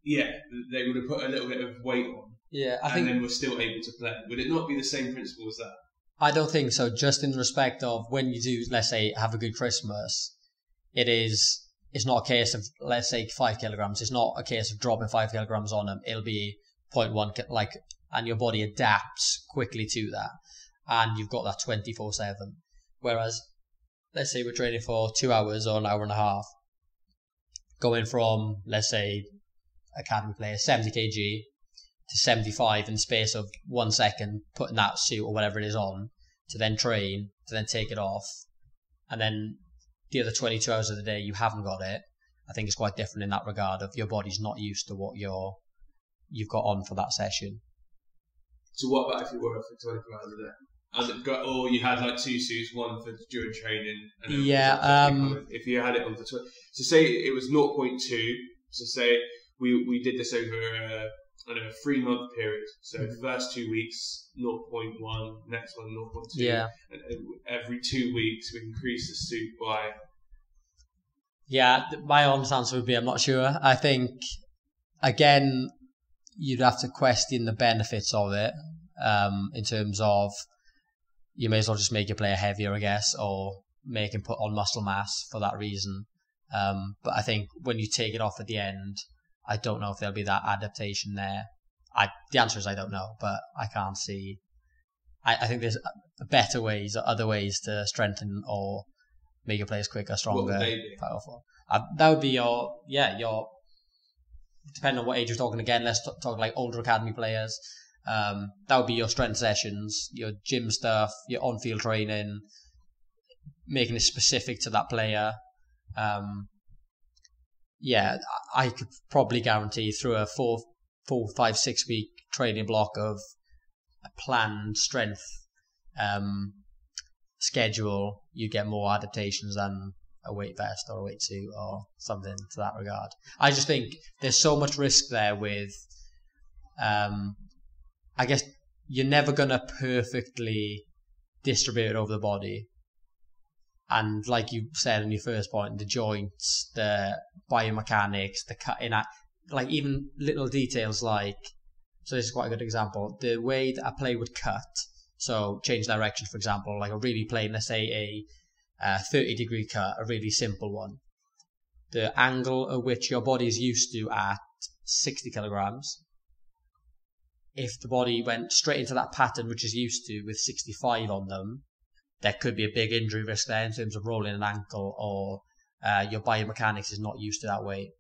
Yeah, they would have put a little bit of weight on. Yeah, and then we're still able to play. Would it not be the same principle as that? I don't think so. Just in respect of when you do, let's say, have a good Christmas, it's not a case of, let's say, 5 kilograms. It's not a case of dropping 5 kilograms on them. It'll be 0.1, and your body adapts quickly to that. And you've got that 24/7. Whereas, let's say we're training for 2 hours or an hour and a half, going from, let's say, academy player 70 kg to 75 in the space of 1 second, putting that suit or whatever it is on, to then train, to then take it off, and then the other 22 hours of the day you haven't got it. I think it's quite different in that regard of your body's not used to what you've got on for that session. So what about if you were for 24 hours a day? Or you had like 2 suits, one for during training, and then if you had it on for 20. So say it was 0.2. So say we did this over a 3-month period. So first 2 weeks 0.1, next one 0.2. Yeah. And every 2 weeks we increase the suit by. Yeah, my honest answer would be I'm not sure. I think again you'd have to question the benefits of it. In terms of, you may as well just make your player heavier, I guess, or make him put on muscle mass for that reason. But I think when you take it off at the end, I don't know if there'll be that adaptation there. The answer is I don't know, but I can't see. I think there's better ways, or other ways to strengthen or make your players quicker, stronger, what would they be? powerful. That would be your depending on what age you're talking. Again, let's talk like older academy players. That would be your strength sessions, your gym stuff, your on-field training, making it specific to that player. I could probably guarantee through a 4, 5, 6 week training block of a planned strength schedule, you get more adaptations than a weight vest or a weight suit or something to that regard. I just think there's so much risk there with, I guess you're never going to perfectly distribute it over the body. And like you said in your first point, the joints, the biomechanics, the cutting, like even little details like, so this is quite a good example, the way that a player would cut, so change direction, for example, like a really plain, let's say a 30-degree cut, a really simple one. The angle at which your body is used to at 60 kilograms, if the body went straight into that pattern which is used to with 65 on them, there could be a big injury risk there in terms of rolling an ankle, or your biomechanics is not used to that weight.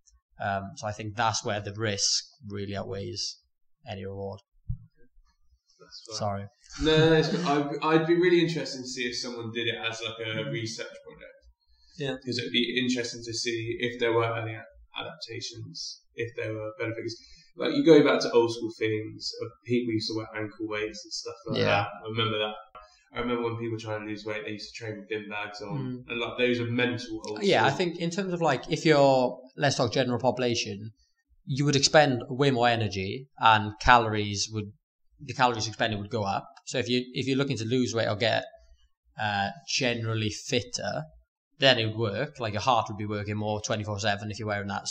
So I think that's where the risk really outweighs any reward. Sorry. No, I'd be really interested to see if someone did it as like a research project. Yeah. Because it'd be interesting to see if there were any adaptations, if there were benefits. Like you go back to old school things of people used to wear ankle weights and stuff like that. I remember that. I remember when people try and lose weight, they used to train with bin bags on, and like those are mental old school. I think in terms of like, if you're, let's talk general population, you would expend way more energy, and the calories expended would go up. So if you're looking to lose weight or get generally fitter, then it would work. Like your heart would be working more 24/7 if you're wearing that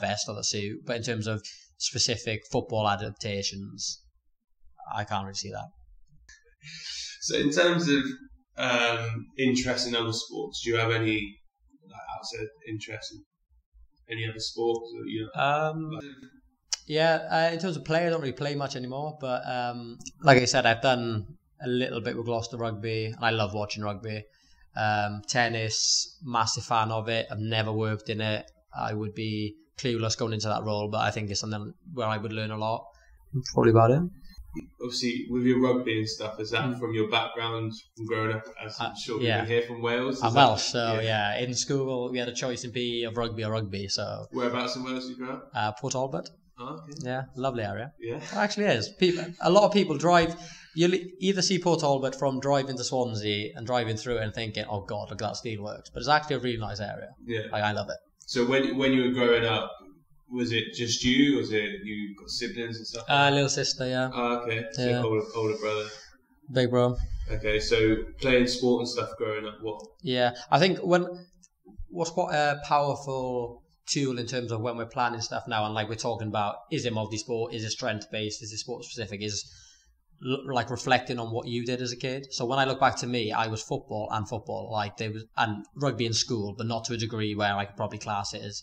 vest or the suit. But in terms of specific football adaptations, I can't really see that. So in terms of interest in other sports, do you have any outside interest in any other sports? In terms of play, I don't really play much anymore. But like I said, I've done a little bit with Gloucester Rugby, and I love watching rugby. Tennis, massive fan of it. I've never worked in it. I would be clueless going into that role, but I think it's something where I would learn a lot. Probably about it. Obviously, with your rugby and stuff, is that from your background from growing up? As I'm sure you've been here from Wales. I'm Welsh, so yeah. In school, we had a choice in PE of rugby or rugby. So whereabouts in Wales did you grow up? Port Talbot. Oh, okay. Yeah, lovely area. Yeah, it actually is. A lot of people drive. You'll either see Port Talbot from driving to Swansea and driving through it and thinking, "Oh God, look at that steelworks," but it's actually a really nice area. Yeah, I love it. So when you were growing up, was it just you? Was it you got siblings and stuff? Little sister, yeah. Oh, okay. So yeah. older brother. Big bro. Okay, so playing sport and stuff growing up, what? Yeah, I think what's quite a powerful tool in terms of when we're planning stuff now, and like we're talking about, is it multi-sport, is it strength-based, is it sport-specific, is like reflecting on what you did as a kid. So when I look back to me, I was football, like and rugby in school, but not to a degree where I could probably class it as,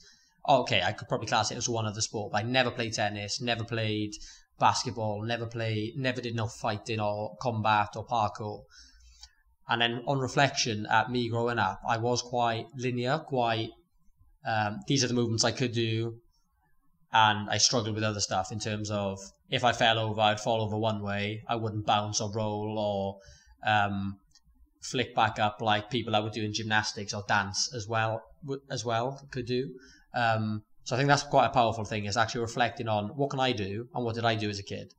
I could probably class it as one other sport, but I never played tennis, never played basketball, never did no fighting or combat or parkour. And then on reflection at me growing up, I was quite linear, these are the movements I could do, and I struggled with other stuff in terms of if I fell over, I'd fall over one way, I wouldn't bounce or roll or flick back up like people that would do in gymnastics or dance as well could do. So I think that's quite a powerful thing, is actually reflecting on what can I do and what did I do as a kid.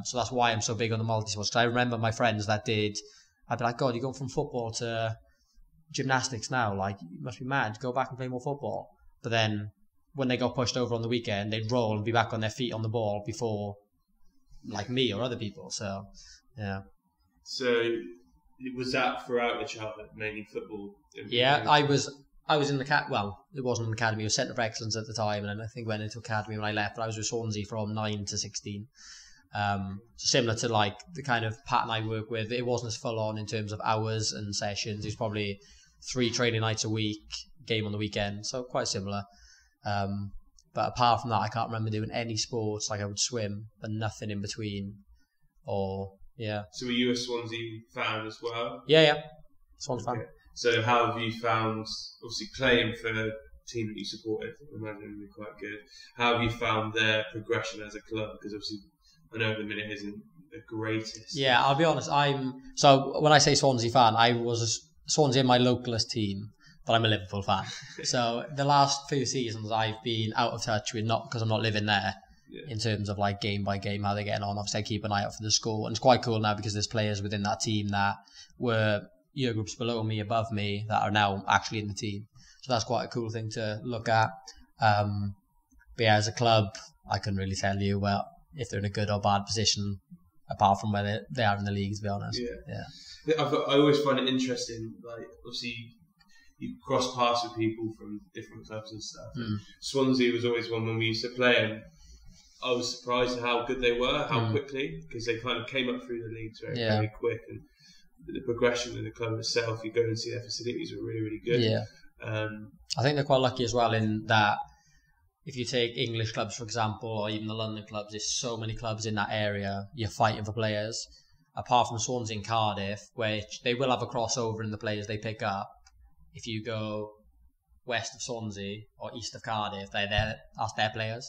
So that's why I'm so big on the multi-sports, because I remember my friends that I'd be like, God, you're going from football to gymnastics now, like you must be mad, go back and play more football. But then when they got pushed over on the weekend, they'd roll and be back on their feet on the ball before like me or other people. So yeah. So was that throughout your childhood, mainly football? Yeah, I was in the it wasn't an academy, it was Centre of Excellence at the time, and I think went into academy when I left, but I was with Swansea from 9 to 16. Similar to like the kind of pattern I work with, it wasn't as full on in terms of hours and sessions. It was probably 3 training nights a week, game on the weekend, so quite similar. But apart from that, I can't remember doing any sports. Like I would swim, but nothing in between. Or yeah. So were you a Swansea fan as well? Yeah, Swansea fan. So how have you found, obviously playing for a team that you supported, I imagine it would be quite good. How have you found their progression as a club? Because obviously I know at the minute isn't the greatest. Yeah, I'll be honest. So when I say Swansea fan, I was Swansea in my localist team, but I'm a Liverpool fan. So the last few seasons I've been out of touch with, not because I'm not living there, in terms of like game by game how they're getting on. Obviously I keep an eye out for the score, and it's quite cool now because there's players within that team that were year groups below me, above me, that are now actually in the team. So that's quite a cool thing to look at. But yeah, as a club, I couldn't really tell you if they're in a good or bad position, apart from where they are in the league, to be honest. Yeah. I always find it interesting, like obviously you cross paths with people from different clubs and stuff. Swansea was always one when we used to play, and I was surprised at how good they were, how quickly, because they kind of came up through the leagues very quick, and the progression in the club itself, you go and see their facilities were really, really good. Yeah. I think they're quite lucky as well in that if you take English clubs, for example, or even the London clubs, there's so many clubs in that area, you're fighting for players. Apart from Swansea and Cardiff, which they will have a crossover in the players they pick up. If you go west of Swansea or east of Cardiff, that's their players,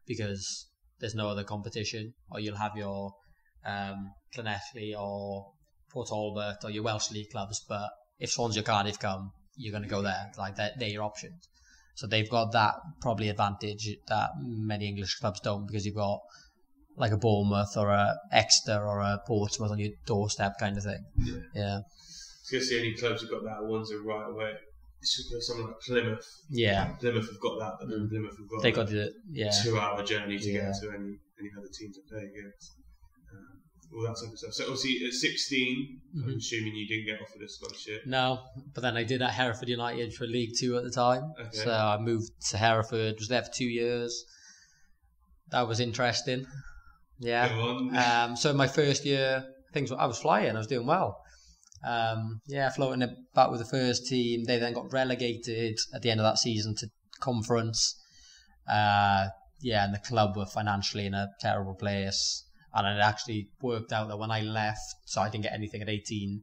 because there's no other competition. Or you'll have your Llanelli or Port Talbot or your Welsh League clubs, but if Swansea or Cardiff come, you're going to go there. Like they're your options. So they've got that probably advantage that many English clubs don't, because you've got like a Bournemouth or a Exeter or a Portsmouth on your doorstep kind of thing. Yeah. I was going to say any clubs have got that, ones are right away. It's someone like Plymouth. Yeah. Plymouth have got that, but then Plymouth have got they got the 2-hour journey to get to any other team to play against. All that type of stuff. So obviously at 16, I'm assuming you didn't get offered a scholarship. No, but then I did at Hereford United for League 2 at the time. Okay. So I moved to Hereford, was there for 2 years. That was interesting. Yeah. Go on. So in my first year, I was flying, I was doing well. Floating about with the first team. They then got relegated at the end of that season to conference. And the club were financially in a terrible place. And it actually worked out that when I left, so I didn't get anything at 18,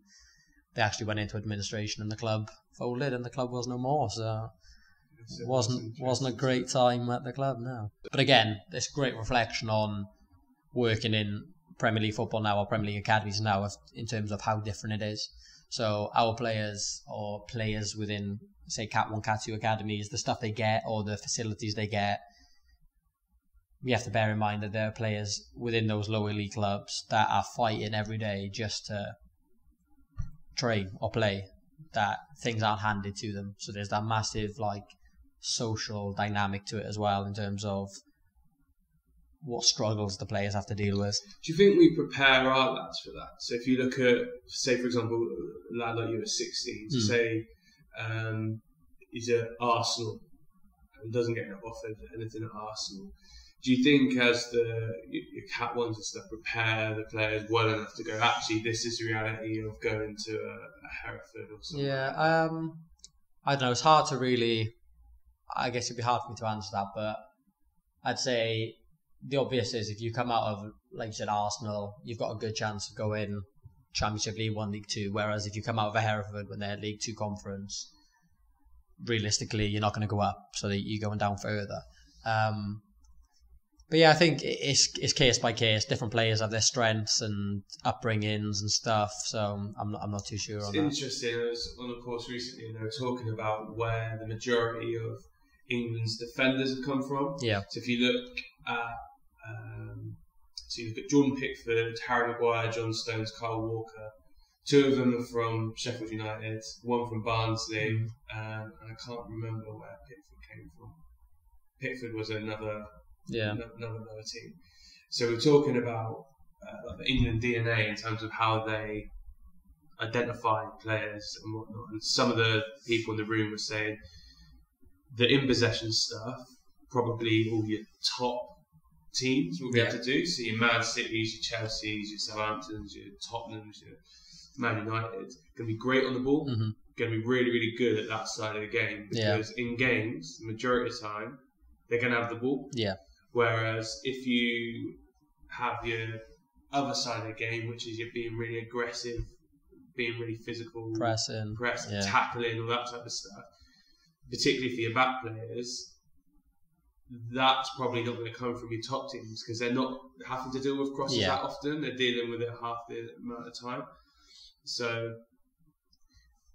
they actually went into administration and the club folded and the club was no more. So it wasn't a great time at the club, no. But again, this great reflection on working in Premier League football now, or Premier League academies now, in terms of how different it is. So our players, or players within, say, Cat 1, Cat 2 academies, the stuff they get or the facilities they get, we have to bear in mind that there are players within those lower league clubs that are fighting every day just to train or play, that things aren't handed to them. So there's that massive social dynamic to it as well, in terms of what struggles the players have to deal with. Do you think we prepare our lads for that? So if you look at, say, for example, a lad like you at 16, so say he's at Arsenal and doesn't get offered anything at Arsenal. Do you think, as your Cat 1s and stuff, prepare the players well enough to go, actually, this is the reality of going to a Hereford or something? Yeah, I don't know. It's hard to really, I guess it'd be hard for me to answer that, but I'd say the obvious is if you come out of, like you said, Arsenal, you've got a good chance of going Championship, League 1, League 2, whereas if you come out of a Hereford when they're League 2 conference, realistically, you're not going to go up, so that you're going down further. But yeah, I think it's case by case. Different players have their strengths and upbringings and stuff, so I'm not too sure on that. It's interesting. I was on a course recently and they were talking about where the majority of England's defenders have come from. Yeah. So if you look at Jordan Pickford, Harry Maguire, John Stones, Kyle Walker. 2 of them are from Sheffield United, 1 from Barnsley, and I can't remember where Pickford came from. Pickford was another team. So we're talking about the England DNA in terms of how they identify players and whatnot. And some of the people in the room were saying the in possession stuff, probably all your top teams will be able to do. So your Man Cities, your Chelseas, your Southamptons, your Tottenhams, your Man United, going to be great on the ball. Going to be really, really good at that side of the game, because in games, the majority of the time, they're going to have the ball. Yeah. Whereas if you have your other side of the game, which is you're being really aggressive, being really physical, pressing, tackling, all that type of stuff, particularly for your back players, that's probably not going to come from your top teams, because they're not having to deal with crosses that often. They're dealing with it half the amount of time. So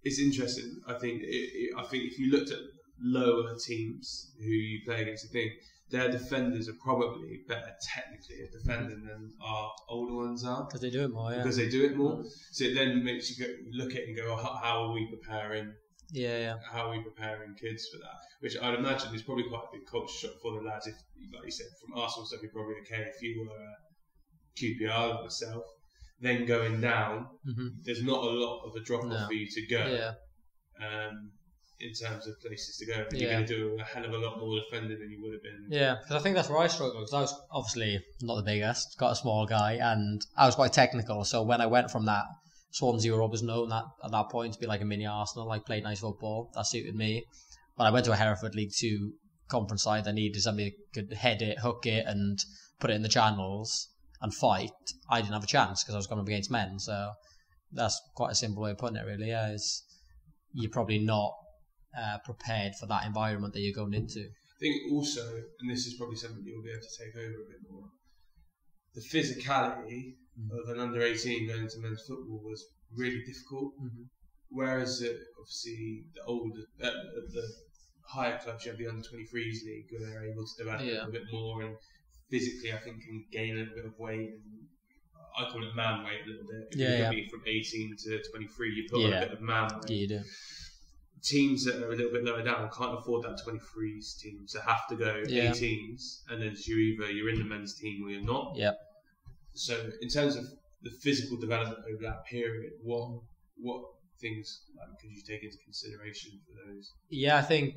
it's interesting. I think if you looked at lower teams who you play against, I think their defenders are probably better technically at defending than our older ones are. Because they do it more, Because they do it more. So it then makes you look at it and go, how are we preparing? How are we preparing kids for that? Which I'd imagine is probably quite a big culture shock for the lads. If, like you said, from Arsenal stuff, you're probably okay. If you were a QPR like myself, then going down, there's not a lot of a drop off for you to go. In terms of places to go, you're going to do a hell of a lot more defending than you would have been. Yeah, because I think that's where I struggled, because I was obviously not the biggest, got a small guy, and I was quite technical. So when I went from that, Swansea were always known at that point to be like a mini Arsenal, like played nice football. That suited me. When I went to a Hereford League 2 conference side, I needed somebody who could head it, hook it, and put it in the channels and fight. I didn't have a chance because I was going up against men. So that's quite a simple way of putting it, really. Is you're probably not prepared for that environment that you're going into. I think also, and this is probably something you'll be able to take over a bit more, the physicality of an under-18 going into men's football was really difficult. Whereas obviously the higher clubs, you have the under-23s league where they're able to develop a bit more, and physically I think can gain a little bit of weight. And I call it man weight a little bit. If you're going to be from 18 to 23, you put on a bit of man weight. Yeah, you do. Teams that are a little bit lower down can't afford that 23s team, so have to go 18s, and then you're in the men's team or you're not. So in terms of the physical development over that period, what things could you take into consideration for those? I think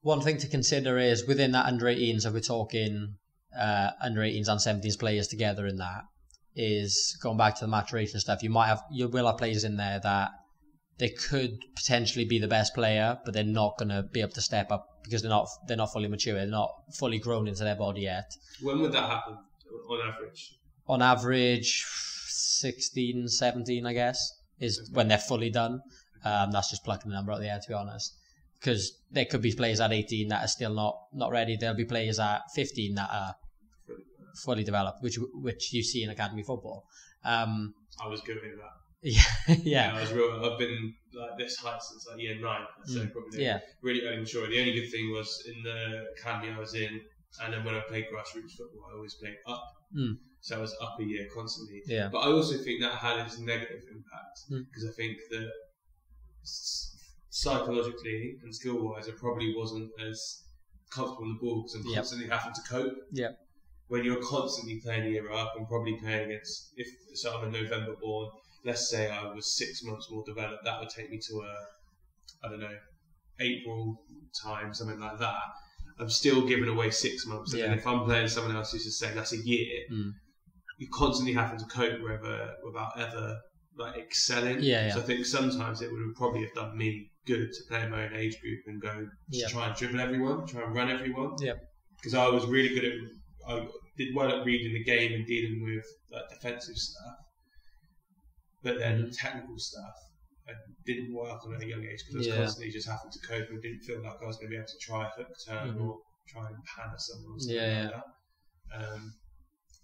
one thing to consider is within that under-18s, so we're talking under-18s and 17s players together in that, is going back to the maturation stuff. You will have players in there that they could potentially be the best player, but they're not going to be able to step up because they're not fully mature. They're not fully grown into their body yet. When would that happen on average? on average 16, 17, I guess, is when they're fully done. That's just plucking the number out of the air, to be honest. Because there could be players at 18 that are still not ready. There'll be players at 15 that are fully developed, which you see in academy football. I was good at that. Yeah. I've been like this height since like year 9. So probably really early mature. The only good thing was in the academy I was in, and then when I played grassroots football, I always played up. So I was up a year constantly. Yeah. But I also think that had its negative impact because I think that psychologically and skill-wise, I probably wasn't as comfortable on the ball because I'm constantly having to cope. Yeah. When you're constantly playing a year up and probably playing against, so I'm a November born, let's say I was 6 months more developed, that would take me to April time, something like that. I'm still giving away 6 months. And then if I'm playing someone else who's just saying that's a year, you're constantly having to cope without ever like excelling. So I think sometimes it would probably have done me good to play in my own age group and go try and dribble everyone, try and run everyone. Because I was really good I did well at reading the game and dealing with like defensive stuff, but then technical stuff I didn't work on at a young age because I was constantly just having to cope and didn't feel like I was going to be able to try a hook turn or try and pan at someone or something like that.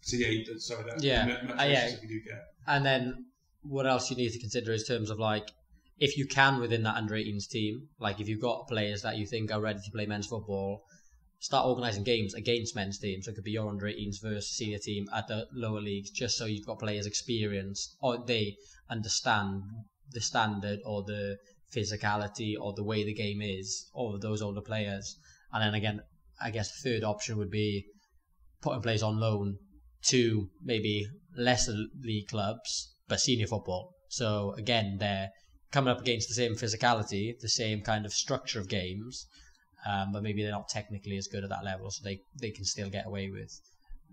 So if you do get. And then what else you need to consider in terms of like, if you can within that under 18s team, like if you've got players that you think are ready to play men's football, start organising games against men's teams. So it could be your under 18s versus senior team at the lower leagues, just so you've got players experienced or they understand the standard or the physicality or the way the game is of those older players. And then again, I guess the third option would be putting players on loan to maybe lesser league clubs, but senior football. So again, they're coming up against the same physicality, the same kind of structure of games, but maybe they're not technically as good at that level, so they can still get away with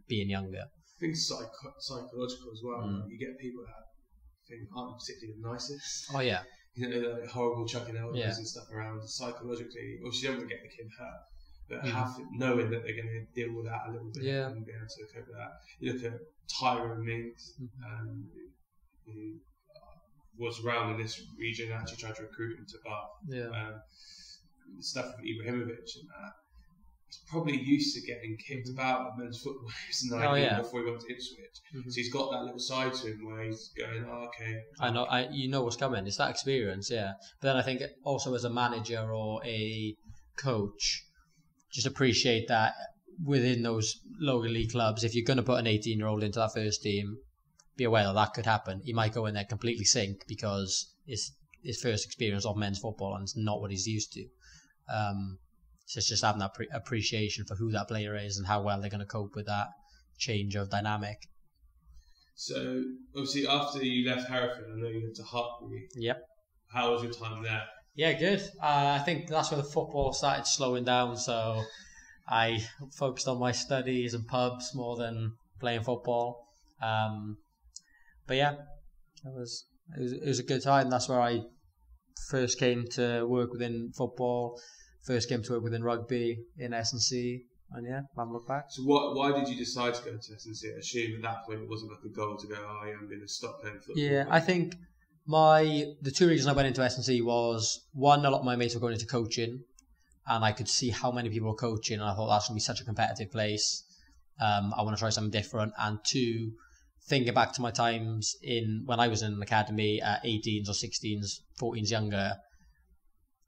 being younger. I think it's psychological as well. You get people that think aren't particularly the nicest. Oh yeah. You know, like horrible chucking elbows and stuff around. Psychologically, obviously, you don't want to get the kid hurt, but knowing that they're going to deal with that a little bit and be able to cope with that. You look at Tyrone Mings, who was around in this region, actually tried to recruit him to Bath. Stuff with Ibrahimovic and that. He's probably used to getting kicked about at men's football. He was 19 before he went to Ipswich. So he's got that little side to him where he's going, okay. I know, you know what's coming. It's that experience, But then I think also as a manager or a coach, just appreciate that within those lower league clubs, if you're going to put an 18-year-old into that first team, be aware that could happen. He might go in there completely sink because it's his first experience of men's football and it's not what he's used to. So it's just having that appreciation for who that player is and how well they're going to cope with that change of dynamic. So obviously after you left Hereford, I know you went to Hartpury. Yep. How was your time there? Yeah, good. I think that's where the football started slowing down, so I focused on my studies and pubs more than playing football. But yeah, it was a good time. That's where I first came to work within football, first came to work within rugby in S&C, and I haven't looked back. So why did you decide to go to S&C? I assume at that point it wasn't like a goal to go, I'm going to stop playing football. Yeah, I think the two reasons I went into S&C was, one, a lot of my mates were going into coaching, and I could see how many people were coaching, and I thought that's going to be such a competitive place. I want to try something different. And two, thinking back to my times when I was in an academy at 18s or 16s, 14s younger,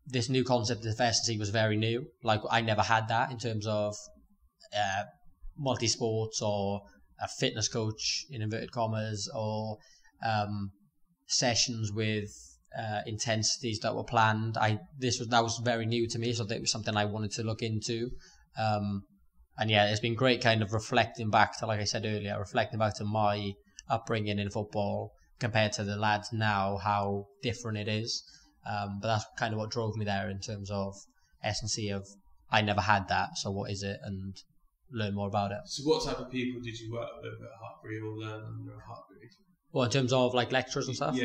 this new concept of S&C was very new. Like, I never had that in terms of multi-sports or a fitness coach, in inverted commas, or sessions with intensities that were planned. That was very new to me, so that was something I wanted to look into. And yeah, it's been great kind of reflecting back to, like I said earlier, my upbringing in football compared to the lads now, how different it is. But that's kind of what drove me there in terms of S&C of, I never had that, so what is it, and learn more about it. So what type of people did you work with at Hartpury or learn under Hartpury? Well, in terms of like lecturers and stuff?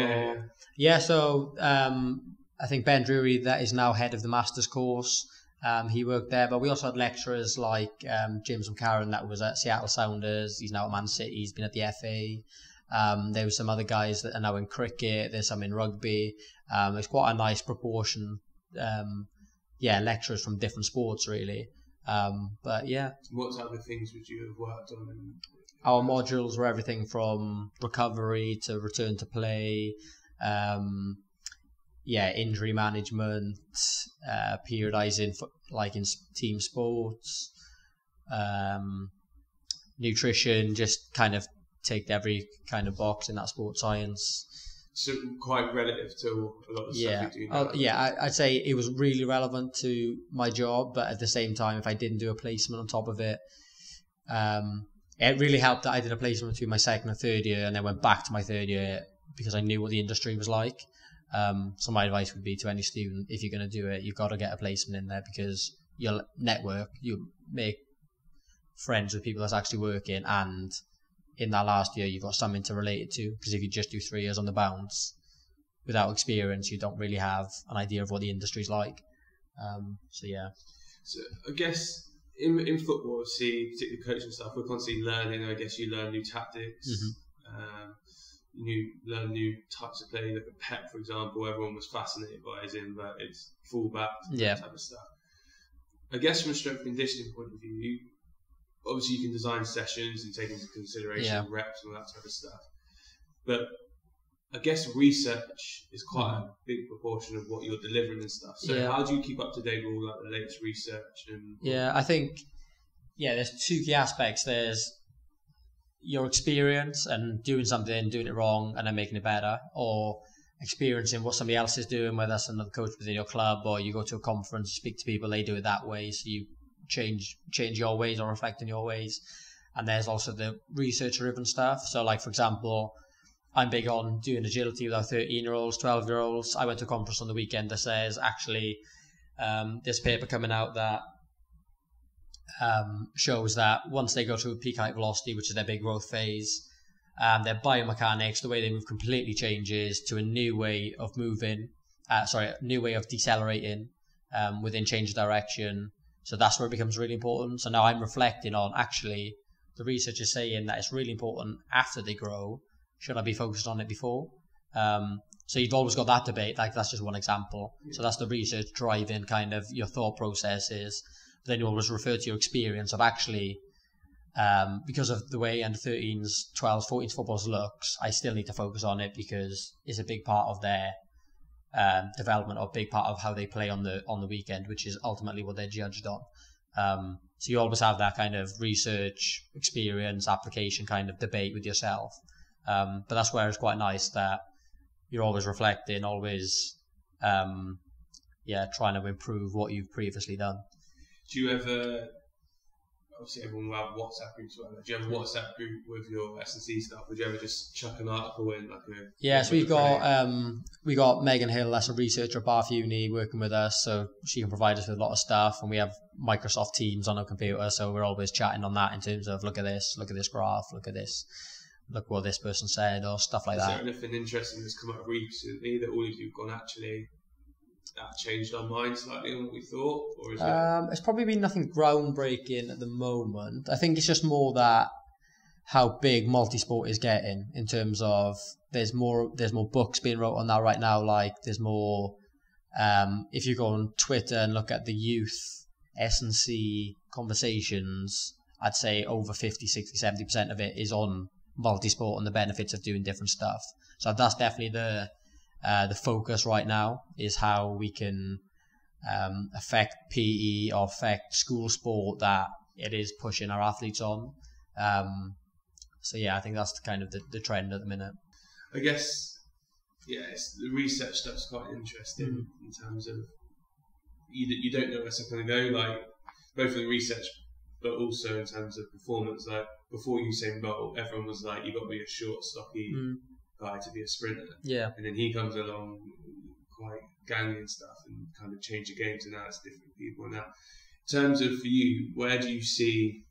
Yeah, so I think Ben Drury, that is now head of the master's course, He worked there, but we also had lecturers like James McCarron that was at Seattle Sounders. He's now at Man City. He's been at the FA. There were some other guys that are now in cricket. There's some in rugby. It's quite a nice proportion. Lecturers from different sports really. But yeah. What type of things would you have worked on? Our modules were everything from recovery to return to play, injury management, periodizing like in team sports, nutrition, just kind of ticked every kind of box in that sports science. So quite relative to a lot of stuff you do now. I'd say it was really relevant to my job, but at the same time, if I didn't do a placement on top of it, it really helped that I did a placement between my second and third year, and then went back to my third year because I knew what the industry was like. So my advice would be to any student, if you're going to do it, you've got to get a placement in there because you'll network, you make friends with people that's actually working, and in that last year you've got something to relate it to, because if you just do 3 years on the bounce without experience, you don't really have an idea of what the industry's like. So I guess in football, particularly coaching stuff, we're constantly learning. I guess you learn new tactics, you learn new types of play. Look at Pep, for example. Everyone was fascinated by his inverted fullback, that type of stuff. I guess from a strength and conditioning point of view, obviously you can design sessions and take into consideration reps and all that type of stuff. But I guess research is quite a big proportion of what you're delivering and stuff. So how do you keep up to date with all the latest research? I think there's two key aspects. There's your experience and doing something, doing it wrong, and then making it better, or experiencing what somebody else is doing, whether that's another coach within your club, or you go to a conference, speak to people, they do it that way, so you change your ways or reflect on your ways. And there's also the research-driven stuff. So, like, for example, I'm big on doing agility with our 13-year-olds, 12-year-olds. I went to a conference on the weekend that says, actually, there's a paper coming out that shows that once they go through peak height velocity, which is their big growth phase, their biomechanics, the way they move completely changes to a new way of moving, new way of decelerating within change of direction. So that's where it becomes really important. So now I'm reflecting on, actually, the research is saying that it's really important after they grow. Should I be focused on it before? So you've always got that debate. Like, that's just one example. So that's the research driving kind of your thought processes. But then you always refer to your experience of actually, because of the way under 13s, 12s, 14s footballs looks, I still need to focus on it because it's a big part of their development, or a big part of how they play on the weekend, which is ultimately what they're judged on. So you always have that kind of research, experience, application kind of debate with yourself. But that's where it's quite nice that you're always reflecting, always trying to improve what you've previously done. Do you ever, obviously everyone will have WhatsApp groups, whatever. Do you have a WhatsApp group with your S&C stuff? Would you ever just chuck an article in so we got Megan Hill, that's a researcher at Bath Uni, working with us, so she can provide us with a lot of stuff, and we have Microsoft Teams on our computer, so we're always chatting on that in terms of look at this graph, look at this, look what this person said, or stuff like that. Is there anything interesting that's come up recently that all of you've gone, actually, that changed our mind slightly on what we thought? Or is it's probably been nothing groundbreaking at the moment. I think it's just more that how big multisport is getting, in terms of there's more books being wrote on that right now. Like, there's more, if you go on Twitter and look at the youth S&C conversations, I'd say over 50, 60, 70% of it is on multisport and the benefits of doing different stuff. So that's definitely the focus right now, is how we can affect PE or affect school sport that it is pushing our athletes on. I think that's kind of the trend at the minute. I guess, the research stuff's quite interesting in terms of you don't know where it's going to go, like both in research, but also in terms of performance. Like before Usain Bolt, everyone was like, you've got to be a short, stocky guy to be a sprinter. Yeah. And then he comes along quite gangly and stuff and kind of change the game to now it's different people. Now, in terms of for you, where do you see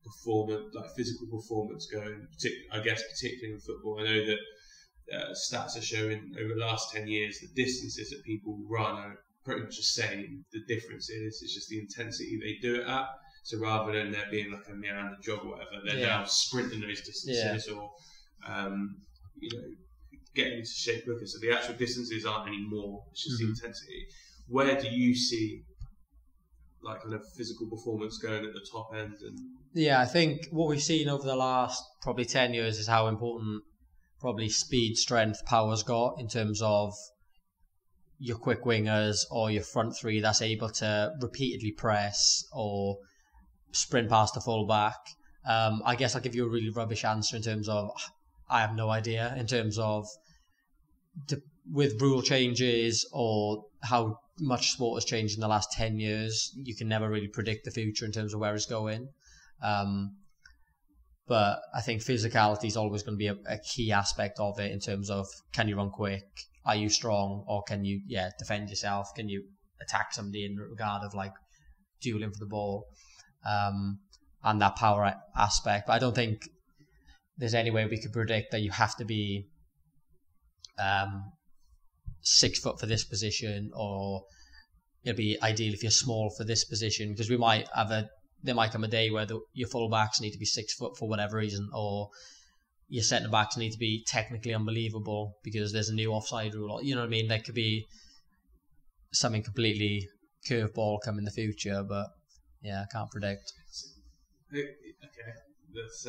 performance, like physical performance going, particularly in football? I know that stats are showing over the last 10 years the distances that people run are pretty much the same. The difference is it's just the intensity they do it at. So rather than there being like a meander jog or whatever, they're now sprinting those distances or getting into shape quicker. So the actual distances aren't anymore. It's just the intensity. Where do you see like kind of physical performance going at the top end? And I think what we've seen over the last probably 10 years is how important probably speed, strength, power's got in terms of your quick wingers or your front three that's able to repeatedly press or sprint past the fullback. I guess I'll give you a really rubbish answer in terms of I have no idea in terms of with rule changes or how much sport has changed in the last 10 years. You can never really predict the future in terms of where it's going. But I think physicality is always going to be a key aspect of it in terms of can you run quick? Are you strong? Or can you defend yourself? Can you attack somebody in regard of like dueling for the ball? And that power aspect. But I don't think there's any way we could predict that you have to be 6 foot for this position, or it'd be ideal if you're small for this position, because there might come a day where your full-backs need to be 6 foot for whatever reason, or your centre-backs need to be technically unbelievable because there's a new offside rule. You know what I mean? There could be something completely curveball come in the future, but I can't predict. Okay, that's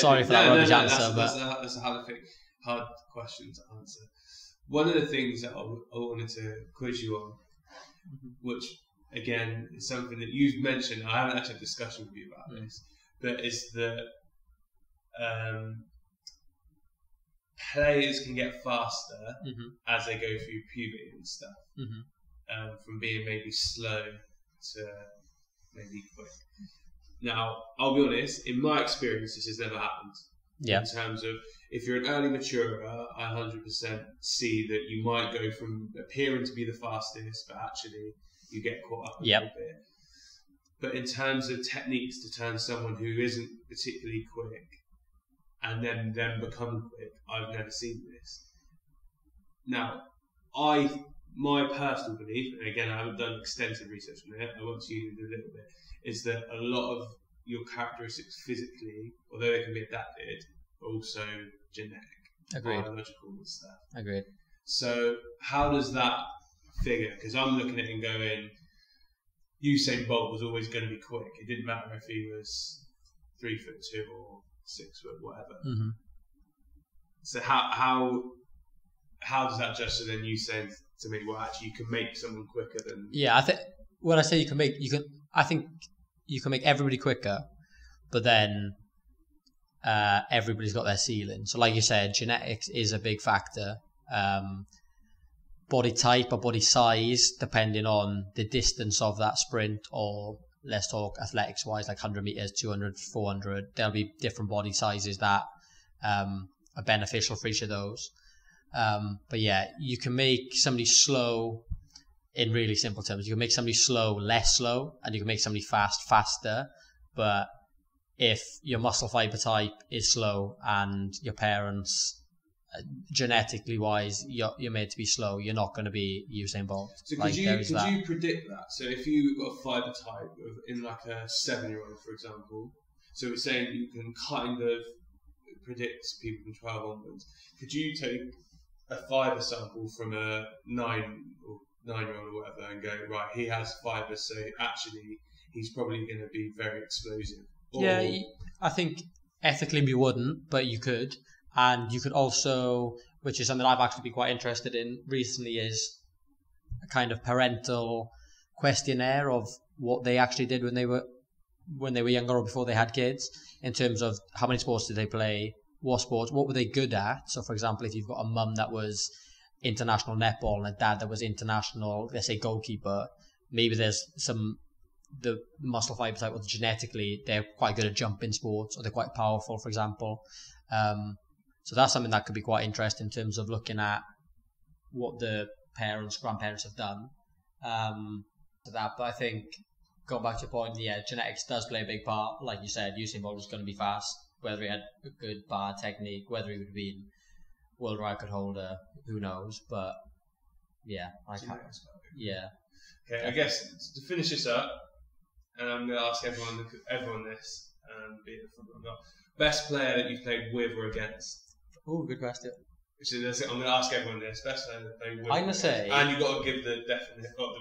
sorry for that rubbish answer, but that's a hard question to answer. One of the things that I wanted to quiz you on, which again is something that you've mentioned, I haven't actually had a discussion with you about this, but it's that players can get faster as they go through puberty and stuff, from being maybe slow to maybe quick. Now, I'll be honest, in my experience, this has never happened. In terms of, if you're an early maturer, I 100% see that you might go from appearing to be the fastest, but actually you get caught up a little bit. But in terms of techniques to turn someone who isn't particularly quick and then become quick, I've never seen this. Now, my personal belief, and again, I haven't done extensive research on it, I want to use it a little bit, is that a lot of your characteristics physically, although they can be adapted, are also genetic, biological and stuff. Agreed. So how does that figure? Because I'm looking at it and going, Usain Bolt was always going to be quick. It didn't matter if he was 3'2" or 6 foot, whatever. So how does that judge? So then you saying to me, well, actually, you can make someone quicker than. I think when I say I think you can make everybody quicker, but then everybody's got their ceiling. So like you said, genetics is a big factor. Body type or body size, depending on the distance of that sprint, or let's talk athletics wise, like 100 meters, 200, 400, there'll be different body sizes that are beneficial for each of those. But you can make somebody slow in really simple terms. You can make somebody slow less slow, and you can make somebody fast faster. But if your muscle fiber type is slow and your parents, genetically wise, you're made to be slow, you're not going to be Usain Bolt. So could you predict that? So if you've got a fiber type in like a 7-year-old, for example, so we're saying you can kind of predict people from 12 onwards. Could you take a fiber sample from a 9-year-old or whatever and go, right, he has fiber, so actually he's probably going to be very explosive? I think ethically we wouldn't, but you could. And you could also, which is something I've actually been quite interested in recently, is a kind of parental questionnaire of what they actually did when they were younger or before they had kids, in terms of how many sports did they play, what sports, what were they good at. So for example, if you've got a mum that was international netball and a dad that was international, let's say goalkeeper, maybe there's the muscle fiber type, or genetically they're quite good at jumping sports, or they're quite powerful, for example. So that's something that could be quite interesting in terms of looking at what the grandparents have done to that. But I think, going back to your point, genetics does play a big part. Like you said, Usain Bolt was going to be fast, whether he had a good bar technique, whether he would be world record holder, who knows. But Yeah, I can't. Yeah. Okay, I guess to finish this up, and I'm going to ask everyone this, be it football or not, best player that you've played with or against. Oh, good question. So I'm going to ask everyone this. Best player that played with. I'm going to say, and you've got to give the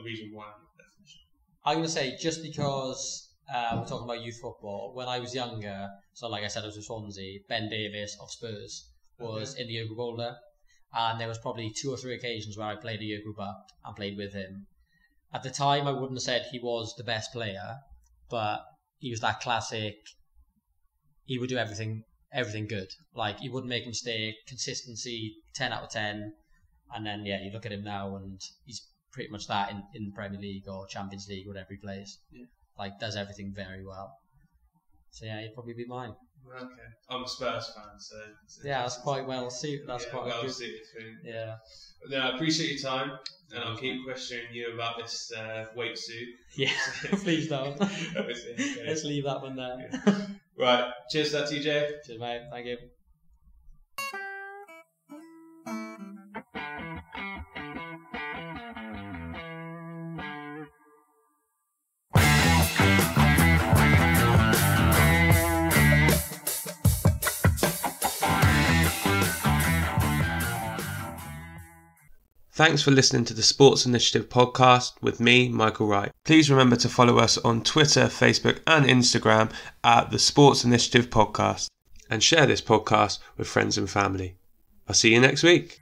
reason why. Definition. I'm going to say just because we're talking about youth football. When I was younger, so like I said, I was with Swansea. Ben Davies of Spurs was in the year group older, and there was probably 2 or 3 occasions where I played a year group up and played with him. At the time, I wouldn't have said he was the best player, but he was that classic. He would do everything good. Like, he wouldn't make a mistake. Consistency, 10 out of 10. And then, yeah, you look at him now and he's pretty much that in the Premier League or Champions League, whatever he plays. Yeah. Like, does everything very well. So, yeah, he'd probably be mine. Okay. I'm a Spurs fan, so... Yeah, that's quite well suited. That's quite well good. suited thing. Yeah. But then I appreciate your time, and I'll keep questioning you about this weight suit. Yeah, please don't. Okay. Let's leave that one there. Yeah. Right, cheers to that, TJ. Cheers, mate. Thank you. Thanks for listening to the Sports Initiative podcast with me, Michael Wright. Please remember to follow us on Twitter, Facebook and Instagram at the Sports Initiative Podcast, and share this podcast with friends and family. I'll see you next week.